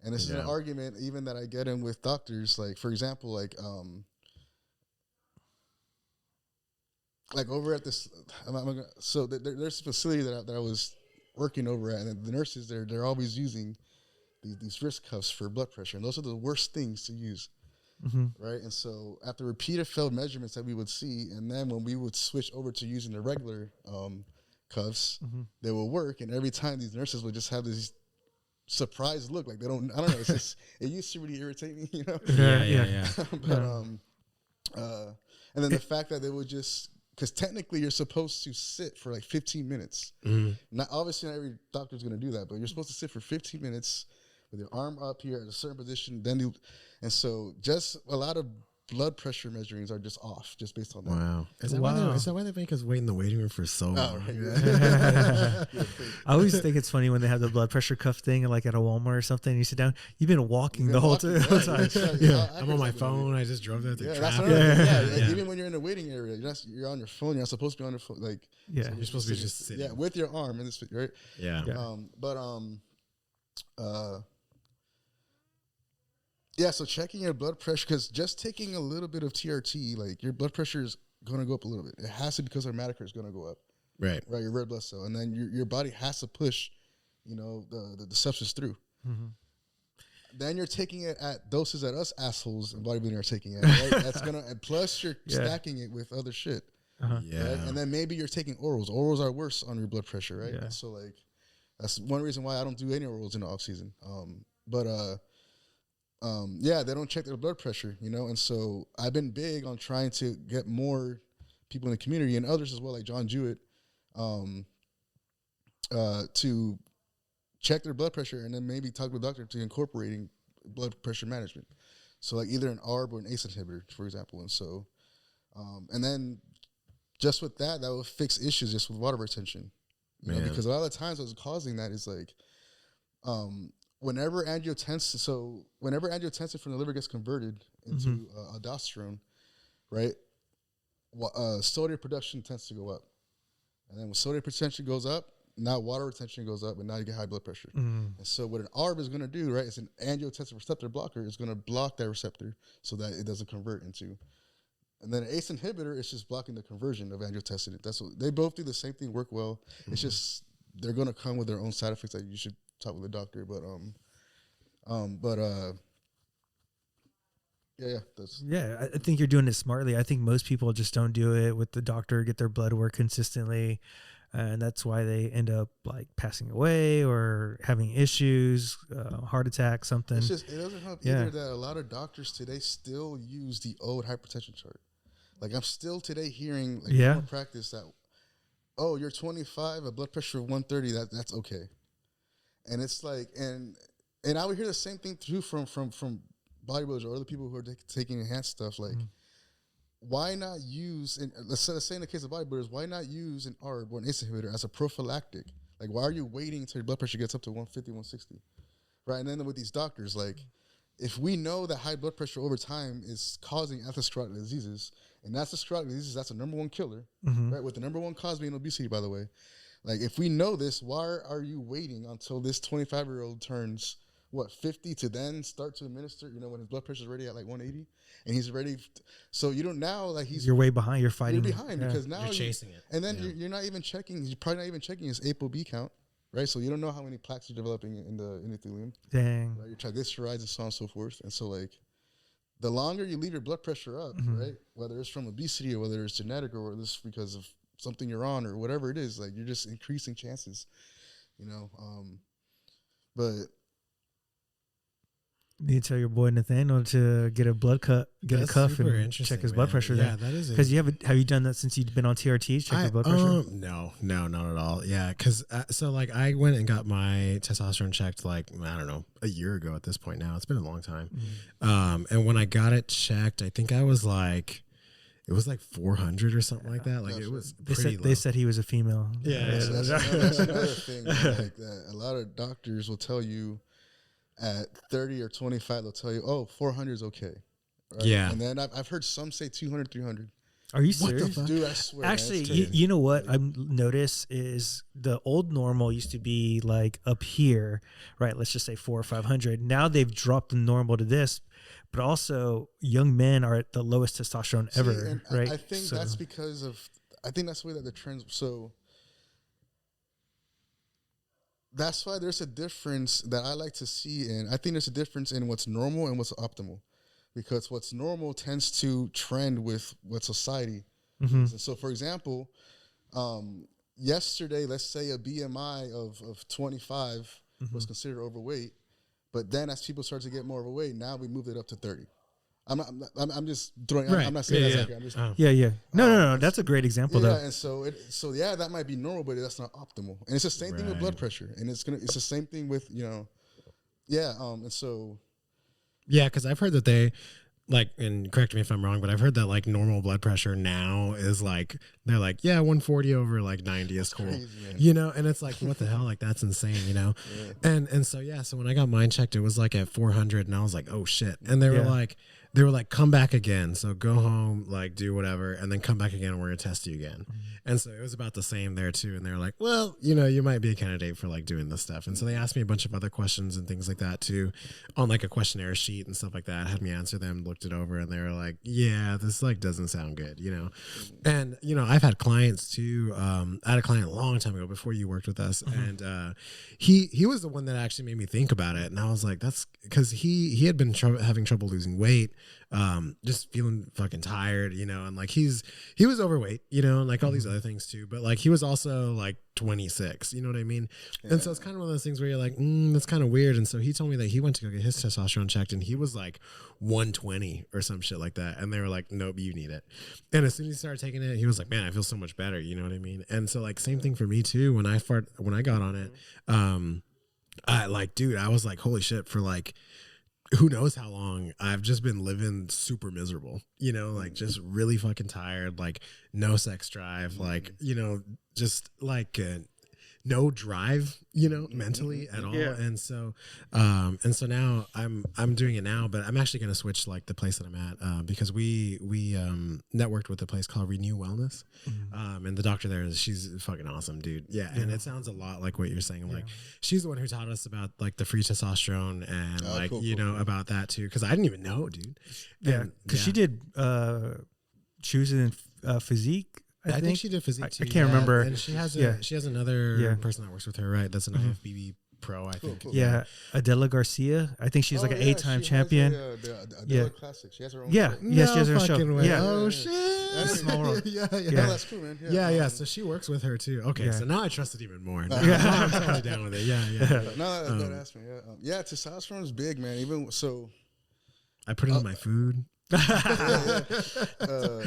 And this is an argument even that I get in with doctors. Like, for example, like over at this, there's a facility that I was working over at, and the nurses they're always using these wrist cuffs for blood pressure, and those are the worst things to use, right? And so after repeated failed measurements that we would see, and then when we would switch over to using the regular cuffs, they will work, and every time these nurses would just have this surprised look, like I don't know, it's just, it used to really irritate me, Yeah. But and then the fact that they would just, because technically you're supposed to sit for like 15 minutes. Not obviously not every doctor's going to do that, but you're supposed to sit for 15 minutes with your arm up here at a certain position. And so just a lot of blood pressure measurings are just off, just based on that. Wow. Is that why they make us wait in the waiting room for so long? Oh, right. I always think it's funny when they have the blood pressure cuff thing, like at a Walmart or something, and you sit down, you've been walking the whole time. I'm on my phone. I just drove there through traffic. Even when you're in the waiting area, you're on your phone. You're not supposed to be on your phone. Like, you're supposed to be just sitting. Yeah, with your arm in this, right? Yeah. So checking your blood pressure, because just taking a little bit of TRT, like your blood pressure is going to go up a little bit. It has to, because our hematocrit is going to go up. Right. Your red blood cell. And then your body has to push, the substance through. Then you're taking it at doses that us assholes in bodybuilding are taking it, right? That's going to, and plus you're stacking it with other shit. Right? And then maybe you're taking orals. Orals are worse on your blood pressure, right? And so that's one reason why I don't do any orals in the off season. They don't check their blood pressure, and so I've been big on trying to get more people in the community and others as well, like John Jewett, to check their blood pressure and then maybe talk to the doctor to incorporating blood pressure management. So like either an ARB or an ACE inhibitor, for example. And so, and then just with that will fix issues just with water retention, because a lot of the times what's causing that is like, whenever angiotensin from the liver gets converted into aldosterone, right, sodium production tends to go up. And then when sodium retention goes up, now water retention goes up, and now you get high blood pressure. And so what an ARB is going to do, right, it's an angiotensin receptor blocker. It's going to block that receptor so that it doesn't convert into. And then an ACE inhibitor is just blocking the conversion of angiotensin. That's what they both do, the same thing, work well. It's just they're going to come with their own side effects that you should talk with the doctor, I think you're doing it smartly. I think most people just don't do it with the doctor, get their blood work consistently, and that's why they end up like passing away or having issues, heart attack, something. It doesn't help either that a lot of doctors today still use the old hypertension chart. Like I'm still today hearing more practice that, oh, you're 25, a blood pressure of 130, that's okay. And it's like, and I would hear the same thing too from bodybuilders or other people who are taking enhanced stuff. Like, why not use, and let's say in the case of bodybuilders, why not use an ARB or an ACE inhibitor as a prophylactic? Like, why are you waiting until your blood pressure gets up to 150, 160? Right? And then with these doctors, like, if we know that high blood pressure over time is causing atherosclerotic diseases, and atherosclerotic diseases, that's the number one killer, right? With the number one cause being obesity, by the way. Like, if we know this, why are you waiting until this 25-year-old turns 50 to then start to administer, when his blood pressure is already at like 180 and he's ready. So you don't now like you're way behind. You're fighting. You're behind because now you're chasing it. And then you're not even checking. You're probably not even checking his ApoB count, right? So you don't know how many plaques you're developing in the endothelium. Dang. Right? Your triglycerides and so on and so forth. And so like the longer you leave your blood pressure up, right? Whether it's from obesity or whether it's genetic or whether it's because of something you're on or whatever it is, like you're just increasing chances, but you need to tell your boy Nathaniel to get a blood cut, get a cuff, and check his blood pressure. Yeah, that is because have you done that since you've been on TRT? Check your blood pressure? No, not at all. Yeah, because so like I went and got my testosterone checked like I don't know a year ago at this point now. It's been a long time. And when I got it checked, I think I was like. It was like 400 or something like that. Like it was pretty low. They said he was a female. Yeah. That's another thing. Like that a lot of doctors will tell you at 30 or 25, they'll tell you, 400 is okay. Right? Yeah. And then I've heard some say 200, 300. Are you serious? Dude, I swear. Actually, you know what I've noticed is the old normal used to be like up here, right? Let's just say 400 or 500. Now they've dropped the normal to this. But also, young men are at the lowest testosterone ever, right? I think that's because of. I think that's the way that the trends. So that's why there's a difference that I like to see, and I think there's a difference in what's normal and what's optimal, because what's normal tends to trend with what society. And so, for example, yesterday, let's say a BMI of 25 was considered overweight. But then, as people start to get more overweight, now we moved it up to 30. I'm just throwing. Right. I'm not saying that's accurate. I'm just, yeah. No. That's a great example, though. Yeah, and so that might be normal, but that's not optimal. And it's the same thing with blood pressure, and it's the same thing with and so. Yeah, because I've heard that they. Like, and correct me if I'm wrong, but I've heard that like normal blood pressure now is like, they're like, 140 over like 90 is cool, crazy, and it's like, what the hell? Like, that's insane, Yeah. And so when I got mine checked, it was like at 400 and I was like, oh shit. And they were like, come back again. So go home, like do whatever, and then come back again and we're going to test you again. And so it was about the same there too. And they were like, well, you might be a candidate for like doing this stuff. And so they asked me a bunch of other questions and things like that too on like a questionnaire sheet and stuff like that, had me answer them, looked it over, and they were like, yeah, this like doesn't sound good, And, I've had clients too. I had a client a long time ago before you worked with us. And he was the one that actually made me think about it. And I was like, that's because he had been having trouble losing weight. Just feeling fucking tired, and like he was overweight, and like all these other things too, but like he was also like 26, you know what I mean? Yeah. And so it's kind of one of those things where you're like, that's kind of weird. And so he told me that he went to go get his testosterone checked and he was like 120 or some shit like that. And they were like, nope, you need it. And as soon as he started taking it, he was like, man, I feel so much better. You know what I mean? And so like, same thing for me too. When I got on it, I was like, holy shit, for like, who knows how long I've just been living super miserable, like just really fucking tired, like no sex drive, like, just like no drive, mentally at all. Yeah. And so now I'm doing it now, but I'm actually going to switch like the place that I'm at, because we networked with a place called Renew Wellness. And the doctor there, she's fucking awesome, dude. Yeah. And it sounds a lot like what you're saying. Like she's the one who taught us about like the free testosterone and cool. About that too. Cause I didn't even know, dude. Yeah. Cause she did, choosing physique. I think she did physique too. I can't remember. And she has another person that works with her, right? That's an IFBB pro, I think. Cool. Yeah, Adela Garcia. I think she's like an 8-time champion. The Adela Classic. She has her own show. Yeah, she has her own show. Way. Yeah. Oh shit. That's a small world. Yeah. That's cool, man. Yeah. So she works with her too. Okay, so now I trust it even more. Now I'm totally down with it. Yeah. No, that asked me. Yeah, testosterone is big, man. Even so, I put it in my food. You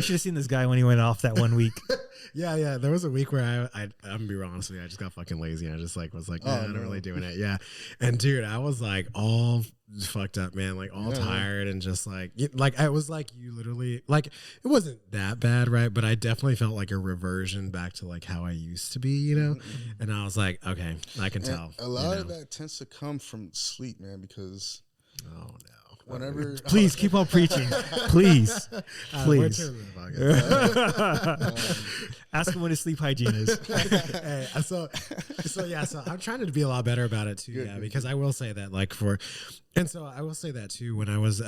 should have seen this guy when he went off that 1 week. Yeah. There was a week where I'm gonna be real honest with you, I just got fucking lazy. I just like was like, I'm not really doing it. Yeah. And dude, I was like all fucked up, man, like all tired and just like I was like, you literally like, it wasn't that bad, right? But I definitely felt like a reversion back to like how I used to be, And I was like, okay, I can tell. A lot of that tends to come from sleep, man, because oh no. whenever Please keep on preaching. Please. Please. Ask him what his sleep hygiene is. Hey, so I'm trying to be a lot better about it too. Good. Because I will say that I will say that too, when I was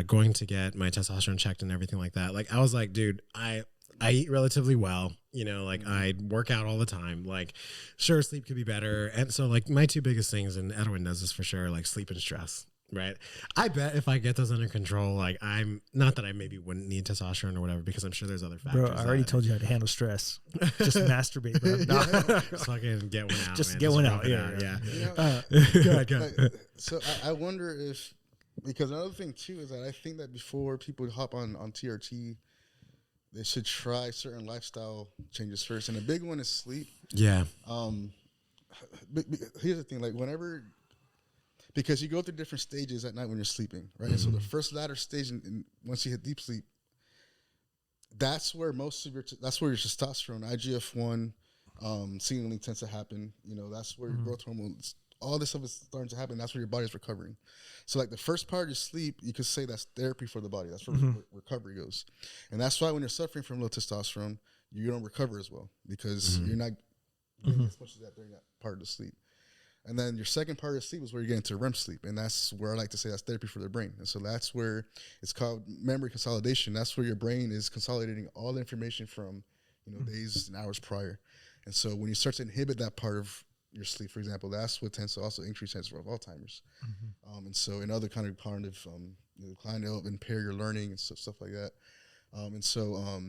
going to get my testosterone checked and everything like that, like I was like, dude, I eat relatively well, like I work out all the time, like sure, sleep could be better. And so like my two biggest things, and Edwin knows this for sure, like sleep and stress. Right. I bet if I get those under control, like I'm not that I maybe wouldn't need testosterone or whatever, because I'm sure there's other factors. Bro, I already told you how to handle stress. Just masturbate, bro. Just fucking get one out. Just man. get one out. Yeah. You know, Go ahead. like, so I wonder if, because another thing too is that I think that before people hop on TRT, they should try certain lifestyle changes first, and a big one is sleep. Yeah. But here's the thing, like whenever. Because you go through different stages at night when you're sleeping, right? And so the first latter stage, once you hit deep sleep, that's where most of your your testosterone, IGF-1, signaling tends to happen. That's where your growth hormones, all this stuff is starting to happen. That's where your body's recovering. So like the first part of your sleep, you could say that's therapy for the body. That's where recovery goes. And that's why when you're suffering from low testosterone, you don't recover as well, because you're not getting as much of that during that part of the sleep. And then your second part of sleep is where you get into REM sleep. And that's where I like to say that's therapy for the brain. And so that's where it's called memory consolidation. That's where your brain is consolidating all the information from, days and hours prior. And so when you start to inhibit that part of your sleep, for example, that's what tends to also increase chances of Alzheimer's. And so in other kind of cognitive decline, it'll impair your learning and stuff like that. And so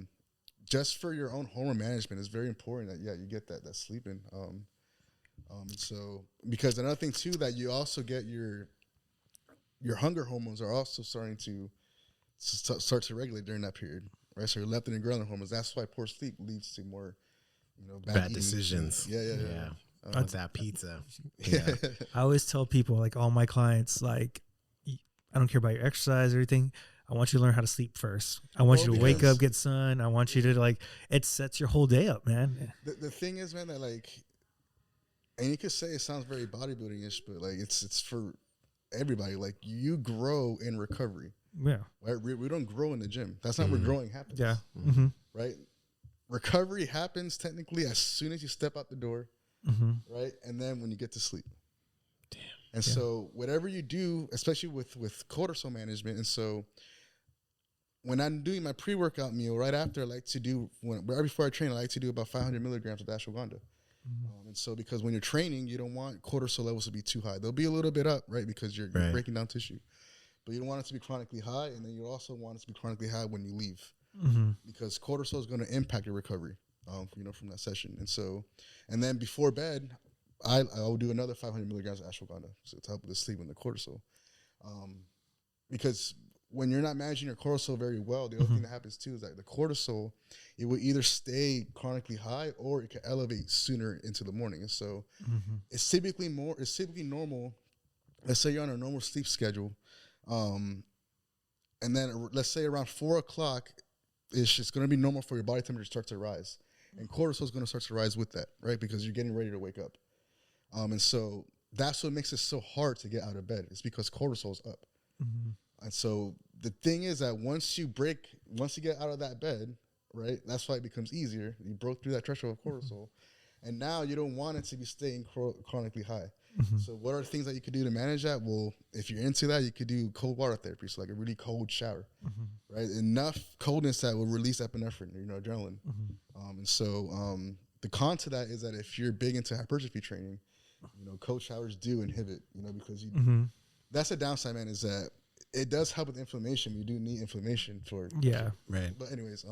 just for your own hormone management, it's very important that, you get that sleeping. So because another thing too, that you also get your hunger hormones are also starting to start to regulate during that period, right? So your leptin and ghrelin hormones. That's why poor sleep leads to more, bad decisions. Yeah. That pizza. I always tell people, like all my clients, like I don't care about your exercise or anything. I want you to learn how to sleep first. I want you to wake up, get sun. I want you to it sets your whole day up, man. The thing is, man, that and you could say it sounds very bodybuilding-ish, but it's for everybody. Like you grow in recovery. Yeah. Right? We don't grow in the gym. That's not where growing happens. Yeah. Right? Recovery happens technically as soon as you step out the door. Right? And then when you get to sleep. Damn. And so whatever you do, especially with cortisol management, and so when I'm doing my pre-workout meal, right after I like to do, right before I train, I like to do about 500 milligrams of ashwagandha. And so because when you're training, you don't want cortisol levels to be too high. They'll be a little bit up, right? Because you're breaking down tissue. But you don't want it to be chronically high, and then you also want it to be chronically high when you leave. Because cortisol is going to impact your recovery, from that session. And so, and then before bed, I will do another 500 milligrams of ashwagandha to help with the sleep and the cortisol. Because when you're not managing your cortisol very well, the other thing that happens too is that the cortisol, it will either stay chronically high or it can elevate sooner into the morning. And so it's typically normal. Let's say you're on a normal sleep schedule. And then let's say around 4 o'clock, it's just going to be normal for your body temperature to start to rise. And cortisol is going to start to rise with that, right? Because you're getting ready to wake up. And so that's what makes it so hard to get out of bed. It's because cortisol is up. And so the thing is that once you get out of that bed, right, that's why it becomes easier. You broke through that threshold of cortisol. And now you don't want it to be staying chronically high. So what are the things that you could do to manage that? Well, if you're into that, you could do cold water therapy, so like a really cold shower, right? Enough coldness that will release epinephrine, adrenaline. And so the con to that is that if you're big into hypertrophy training, cold showers do inhibit, because that's the downside, man, is that it does help with inflammation. You do need inflammation for right. But anyways,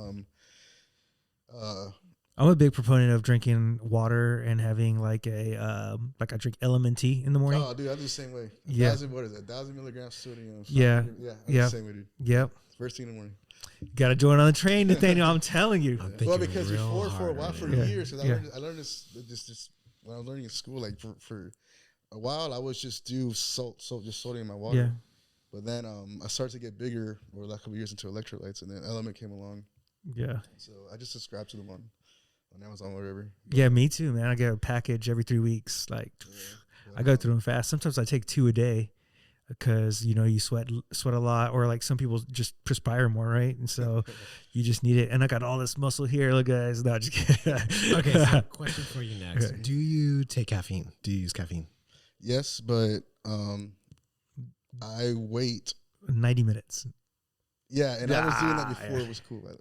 I'm a big proponent of drinking water and having I drink element tea in the morning. Oh, dude, I do the same way. 1,000 milligrams sodium. Yeah. The same way, dude. Yep. First thing in the morning. Got to join on the train, Nathaniel. I'm telling you. Well, because before, for a while, for years, because I learned this when I was learning in school. Like for a while, I was just do just sodium in my water. Yeah. But then I started to get bigger over the last couple of years into electrolytes, and then Element came along. Yeah. So I just subscribe to them on Amazon or whatever. Yeah, me too, man. I get a package every 3 weeks. I go through them fast. Sometimes I take 2 a day. because you sweat a lot, or like some people just perspire more, right? And so you just need it. And I got all this muscle here, look guys. No, just kidding. Okay, so question for you next. Okay. Do you take caffeine? Do you use caffeine? Yes, but I wait 90 minutes. Yeah, and I was doing that before it was cool, by the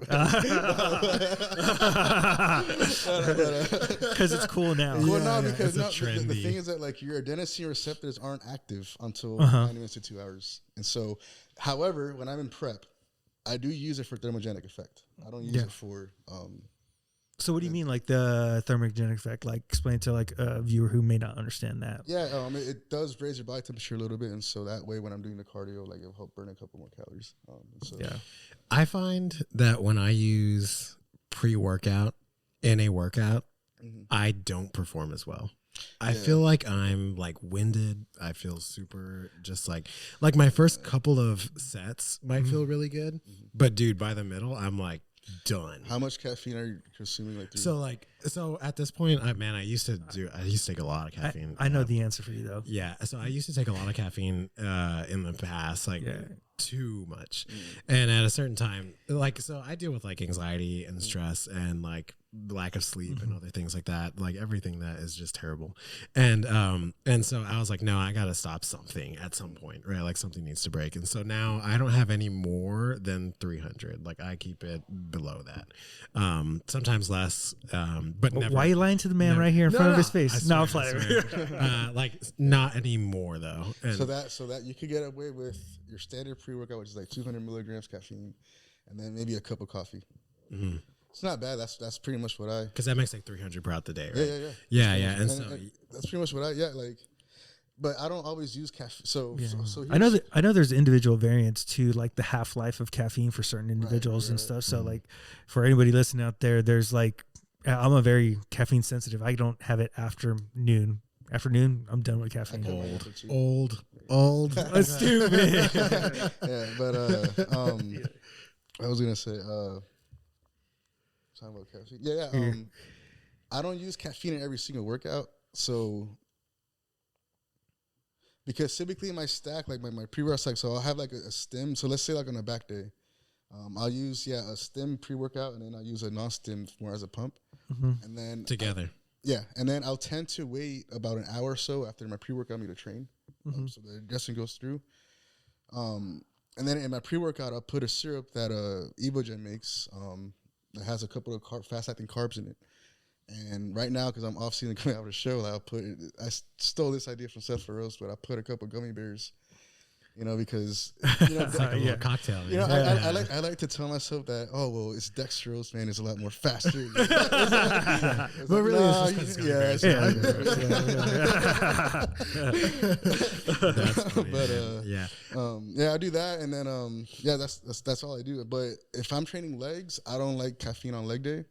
way. Because it's cool now. Well, no, because the thing is that like your adenosine receptors aren't active until 90 minutes to 2 hours. And so, however, when I'm in prep, I do use it for thermogenic effect. I don't use it for... So what do you mean, like the thermogenic effect? Like, explain to like a viewer who may not understand that. Yeah, it does raise your body temperature a little bit, and so that way, when I'm doing the cardio, like it'll help burn a couple more calories. So I find that when I use pre-workout in a workout, I don't perform as well. I feel like I'm like winded. I feel super just like my first couple of sets might feel really good, but dude, by the middle, I'm like done. How much caffeine are you consuming? So at this point, I used to take a lot of caffeine. I know the answer for you though. Yeah. So I used to take a lot of caffeine in the past, too much. And at a certain time, so I deal with like anxiety and stress and like lack of sleep and other things like that, like everything that is just terrible. And so I was like, no, I got to stop something at some point, right? Like something needs to break. And so now I don't have any more than 300. Like I keep it below that. Sometimes less, but never. Why are you lying to the man right here in front of his face? No, I'm flattered. Like not anymore though. And so that you could get away with your standard pre-workout, which is like 200 milligrams caffeine, and then maybe a cup of coffee. It's not bad. that's pretty much what I... Because that makes like 300 throughout the day, right? Yeah. And that's pretty much what but I don't always use caffeine. So I know there's individual variants to like the half-life of caffeine for certain individuals and stuff. So like for anybody listening out there, there's like, I'm a very caffeine sensitive. I don't have it after noon. After noon, I'm done with caffeine. Old. That's stupid. But I was gonna say, talking about caffeine. I don't use caffeine in every single workout. So because typically in my stack, like my pre-workout, like, so I'll have like a stim. So let's say like on a back day, I'll use a stim pre-workout, and then I'll use a non-stim more as a pump, and then together. And then I'll tend to wait about an hour or so after my pre-workout me to train, so the digestion goes through. And then in my pre-workout, I'll put a syrup that Evogen makes that has a couple of fast-acting carbs in it. And right now, because I'm off-season coming out of the show, I stole this idea from Seth Feroz, but I put a couple of gummy bears, because it's like a little cocktail. I like to tell myself that, it's dextrose, man, it's a lot more faster. But really, it's just That's funny, I do that, and then that's all I do. But if I'm training legs, I don't like caffeine on leg day.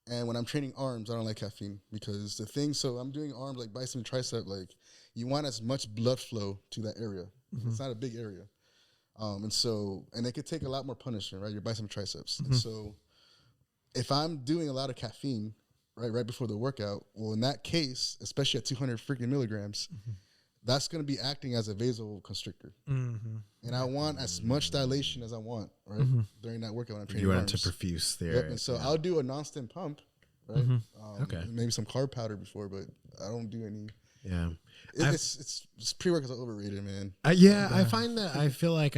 And when I'm training arms, I don't like caffeine because so I'm doing arms like bicep and tricep, like you want as much blood flow to that area. It's not a big area. And it could take a lot more punishment, right? Your bicep and triceps. And so if I'm doing a lot of caffeine, right before the workout, well, in that case, especially at 200 freaking milligrams, that's going to be acting as a vasoconstrictor. And I want as much dilation as I want, right? During that workout when I'm training You want arms. it to perfuse there. And so I'll do a non-stim pump, right? Maybe some carb powder before, but I don't do any. Yeah. It's pre-workouts are overrated, man. I find that I feel like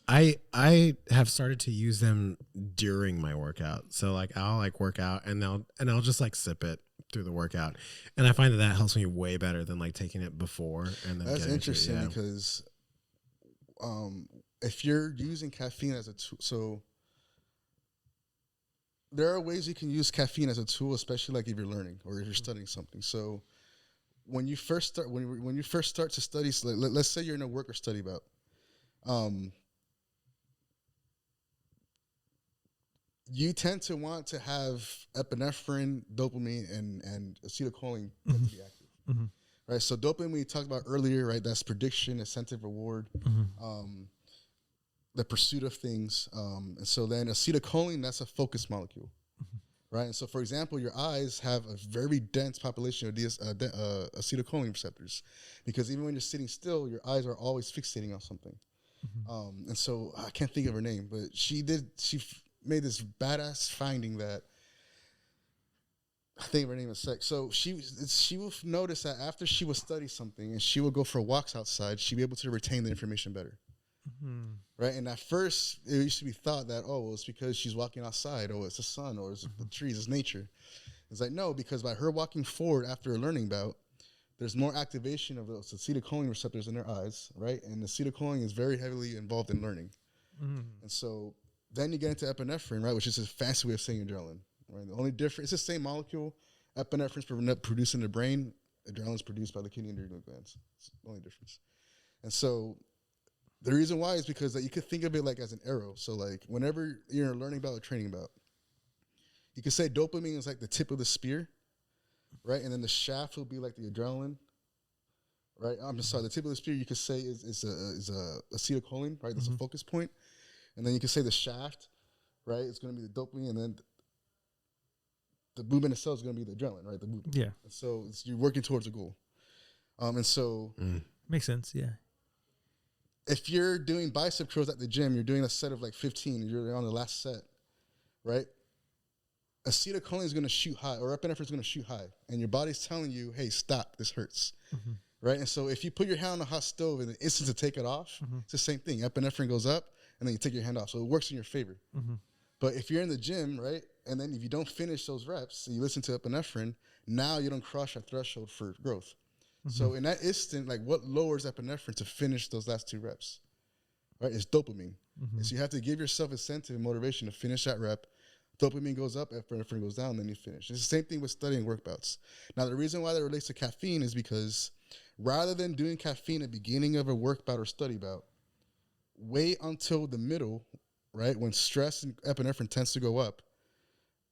I have started to use them during my workout. So like I'll like work out and I'll just like sip it through the workout, and I find that helps me way better than like taking it before. And then that's interesting because if you're using caffeine as a tool, so there are ways you can use caffeine as a tool, especially like if you're learning or if you're studying something. So when you first start to study, so let's say you're in a work or study bout, you tend to want to have epinephrine, dopamine, and acetylcholine to be active. Right? So dopamine, we talked about earlier, right? That's prediction, incentive, reward, the pursuit of things. And so then acetylcholine, that's a focus molecule. right? And so, for example, your eyes have a very dense population of acetylcholine receptors, because even when you're sitting still, your eyes are always fixating on something. And so I can't think of her name, but she made this badass finding that, I think her name is Sex. So she will notice that after she will study something and she will go for walks outside, she'll be able to retain the information better. Right? And at first, it used to be thought that, oh, well, it's because she's walking outside, or it's the sun, or it's the trees, it's nature. It's like, no, because by her walking forward after a learning bout, there's more activation of those acetylcholine receptors in her eyes, right? And the acetylcholine is very heavily involved in learning. And so then you get into epinephrine, right, which is a fancy way of saying adrenaline. Right? The only difference, it's the same molecule. Epinephrine is produced in the brain. Adrenaline is produced by the kidney and adrenal glands. It's the only difference. And so the reason why is because you could think of it like as an arrow. So like whenever you're learning about or training about, you could say dopamine is like the tip of the spear, right? And then the shaft will be like the adrenaline, right? I'm sorry, the tip of the spear you could say is acetylcholine, right? That's a focus point. And then you could say the shaft, right? It's going to be the dopamine, and then the movement itself is going to be the adrenaline, right? The movement. Yeah. And so you're working towards a goal. And so makes sense. Yeah. If you're doing bicep curls at the gym, you're doing a set of like 15, and you're on the last set, right? Acetylcholine is going to shoot high, or epinephrine is going to shoot high, and your body's telling you, hey, stop, this hurts, right? And so if you put your hand on a hot stove and the instant to take it off, it's the same thing. Epinephrine goes up, and then you take your hand off, so it works in your favor. But if you're in the gym, right, and then if you don't finish those reps, and you listen to epinephrine, now you don't cross that threshold for growth. So in that instant, like what lowers epinephrine to finish those last 2 reps, right? It's dopamine. And so you have to give yourself incentive and motivation to finish that rep. Dopamine goes up, epinephrine goes down, then you finish. It's the same thing with studying work bouts. Now, the reason why that relates to caffeine is because rather than doing caffeine at the beginning of a work bout or study bout, wait until the middle, right, when stress and epinephrine tends to go up,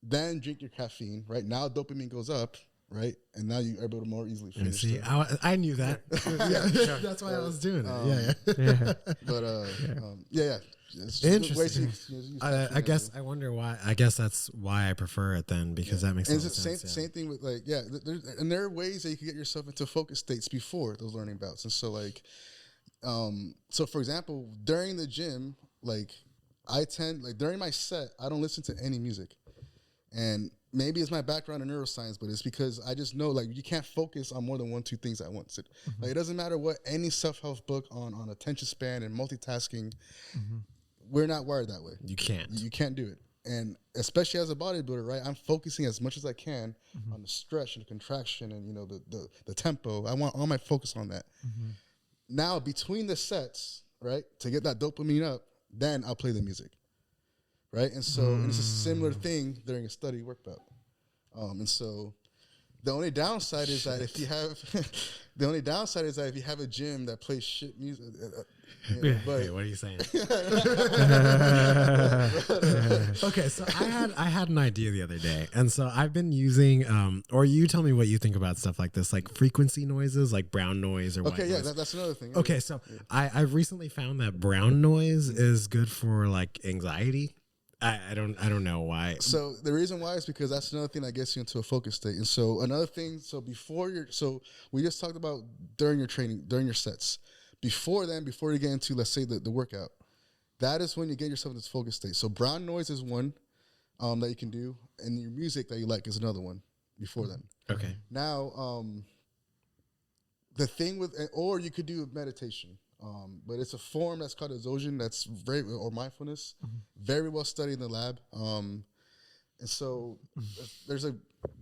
then drink your caffeine, right? Now dopamine goes up, right? And now you are able to more easily finish. See, I knew that. Yeah, that's why I was doing it. But It's interesting. I guess I wonder why. I guess that's why I prefer it then, because that makes sense. Same thing with like and there are ways that you can get yourself into focus states before those learning bouts. And so like, so for example, during the gym, like I tend like during my set, I don't listen to any music. And maybe it's my background in neuroscience, but it's because I just know like you can't focus on more than 1-2 things at once. Like it doesn't matter what any self-help book on attention span and multitasking. We're not wired that way. You can't do it. And especially as a bodybuilder, right? I'm focusing as much as I can on the stretch and the contraction and the tempo. I want all my focus on that. Now between the sets, right, to get that dopamine up, then I'll play the music. Right? And so and it's a similar thing during a study work bout. And so the only downside is that if you have a gym that plays shit music. Wait, what are you saying? Okay, so I had an idea the other day, and so I've been using or you tell me what you think about stuff like this, like frequency noises, like brown noise or white noise. That's another thing. Okay, so I've recently found that brown noise is good for like anxiety. I don't know why. So the reason why is because that's another thing that gets you into a focus state. And so another thing, so we just talked about during your training, during your sets. Before you get into, let's say, the workout, that is when you get yourself in this focus state. So brown noise is one that you can do, and your music that you like is another one before then. Okay. Now, the thing with, or you could do meditation. But it's a form that's called exhaustion, that's or mindfulness, very well studied in the lab. And so there's a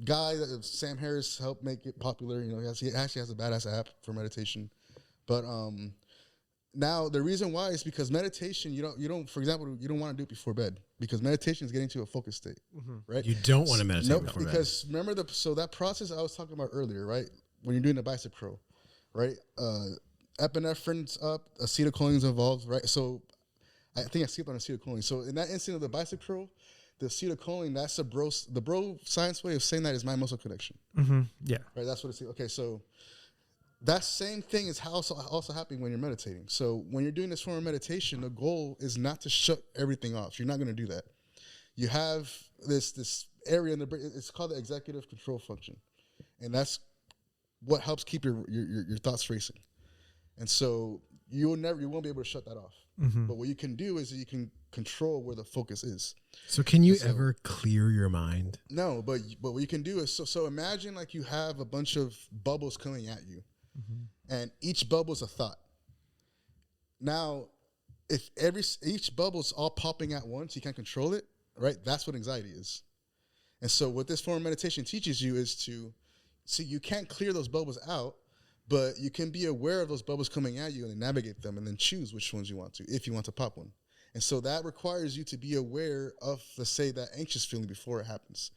guy that Sam Harris helped make it popular. He actually has a badass app for meditation. But now the reason why is because meditation, you don't, for example, you don't want to do it before bed because meditation is getting to a focus state, right? You don't want to meditate before bed. Because remember that process I was talking about earlier, right? When you're doing the bicep curl, right? Epinephrine's up, acetylcholine's involved, right? So I think I skipped on acetylcholine. So in that instant of the bicep curl, the acetylcholine, that's the bro science way of saying that is mind muscle connection. Yeah. Right, that's what it's, okay, so that same thing is also happening when you're meditating. So when you're doing this form of meditation, the goal is not to shut everything off. You're not going to do that. you have this area in the brain. It's called the executive control function, and that's what helps keep your thoughts racing. And so you won't be able to shut that off. But what you can do is you can control where the focus is. So can you ever clear your mind? No, but what you can do is so imagine like you have a bunch of bubbles coming at you, and each bubble is a thought. Now, if each bubble's all popping at once, you can't control it, right? That's what anxiety is. And so what this form of meditation teaches you is to see you can't clear those bubbles out, but you can be aware of those bubbles coming at you and then navigate them and then choose which ones you want to, if you want to pop one. And so that requires you to be aware of, let's say, that anxious feeling before it happens.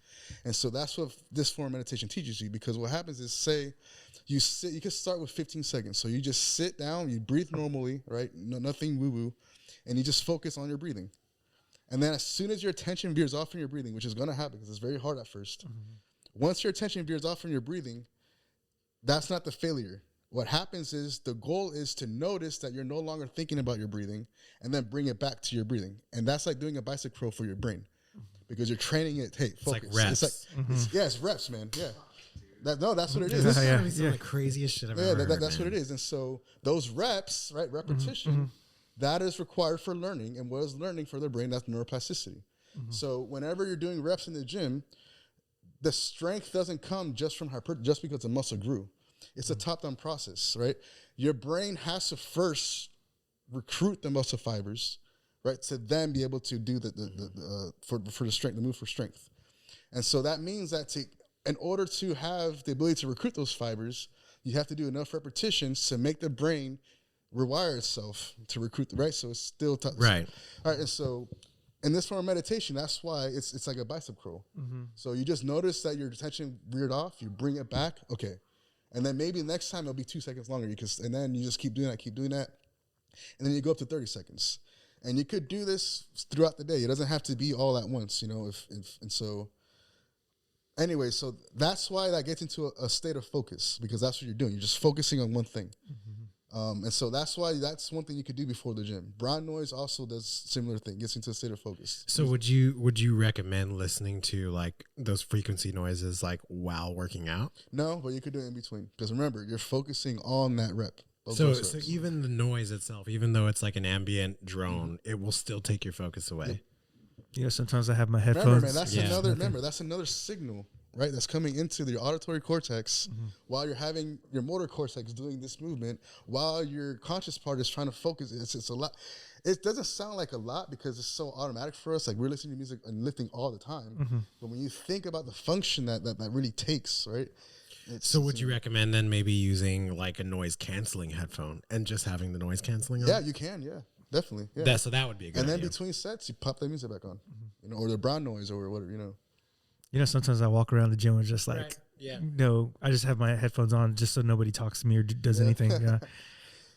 And so that's what this form of meditation teaches you, because what happens is, say, you can start with 15 seconds. So you just sit down, you breathe normally, right? No, nothing woo-woo, and you just focus on your breathing. And then as soon as your attention veers off from your breathing, which is going to happen because it's very hard at first, once your attention veers off from your breathing, that's not the failure. What happens is the goal is to notice that you're no longer thinking about your breathing and then bring it back to your breathing. And that's like doing a bicep curl for your brain because you're training it. Hey, focus. It's like reps. It's reps, man. Yeah. That's what it is. This is gonna be some of the craziest shit I've ever heard. That's what it is. And so those reps, right, repetition, that is required for learning. And what is learning for the brain? That's neuroplasticity. So whenever you're doing reps in the gym, the strength doesn't come just from just because the muscle grew. It's a top-down process, right? Your brain has to first recruit the muscle fibers, right, to then be able to do for the strength, the move for strength. And so that means that in order to have the ability to recruit those fibers, you have to do enough repetitions to make the brain rewire itself to recruit right. So it's still right. All right, and so in this form of meditation, that's why it's like a bicep curl. So you just notice that your attention veered off, you bring it back, okay. And then maybe next time it'll be 2 seconds longer, and then you just keep doing that. And then you go up to 30 seconds. And you could do this throughout the day. It doesn't have to be all at once, and so anyway, so that's why that gets into a state of focus, because that's what you're doing. You're just focusing on one thing. And so that's why that's one thing you could do before the gym. Brown noise also does similar thing, gets into a state of focus. So would you recommend listening to like those frequency noises like while working out? No, but you could do it in between, because remember, you're focusing on that rep. So even the noise itself, even though it's like an ambient drone, it will still take your focus away. Yeah, sometimes I have my headphones. Remember, man, that's another signal, right? That's coming into your auditory cortex while you're having your motor cortex doing this movement, while your conscious part is trying to focus. It's a lot. It doesn't sound like a lot because it's so automatic for us. Like we're listening to music and lifting all the time. But when you think about the function that really takes, right? So would you recommend then maybe using like a noise canceling headphone and just having the noise canceling on? Yeah, you can. Yeah, definitely. Yeah. So that would be a good idea. And then between sets, you pop the music back on, or the brown noise or whatever, Sometimes I walk around the gym and just like, I just have my headphones on just so nobody talks to me or does anything.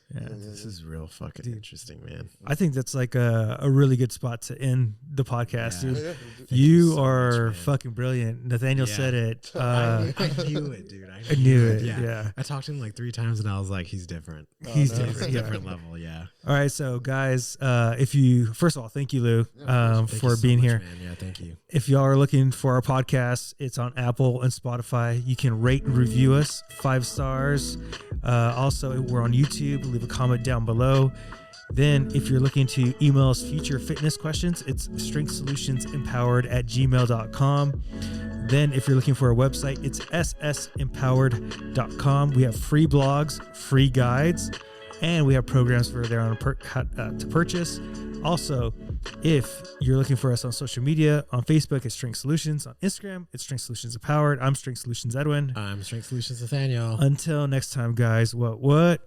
Yeah, this is real fucking interesting, man. I think that's like a really good spot to end the podcast, dude. Yeah. You are fucking brilliant. Nathaniel said it. I knew it, dude. I knew it. Yeah. I talked to him like 3 times and I was like, he's different. He's He's a different. different level, yeah. All right, so guys, first of all, thank you, Lou, Thank you for so being much, here. man. Yeah, thank you. If y'all are looking for our podcast, it's on Apple and Spotify. You can rate and review us 5 stars. Also, we're on YouTube. Leave a comment down below. Then, if you're looking to email us future fitness questions, it's strengthsolutionsempowered@gmail.com. Then, if you're looking for a website, it's ssempowered.com. We have free blogs, free guides, and we have programs for there on to purchase. Also, if you're looking for us on social media, on Facebook, it's Strength Solutions. On Instagram, it's Strength Solutions Empowered. I'm Strength Solutions Edwin. I'm Strength Solutions Nathaniel. Until next time, guys, what?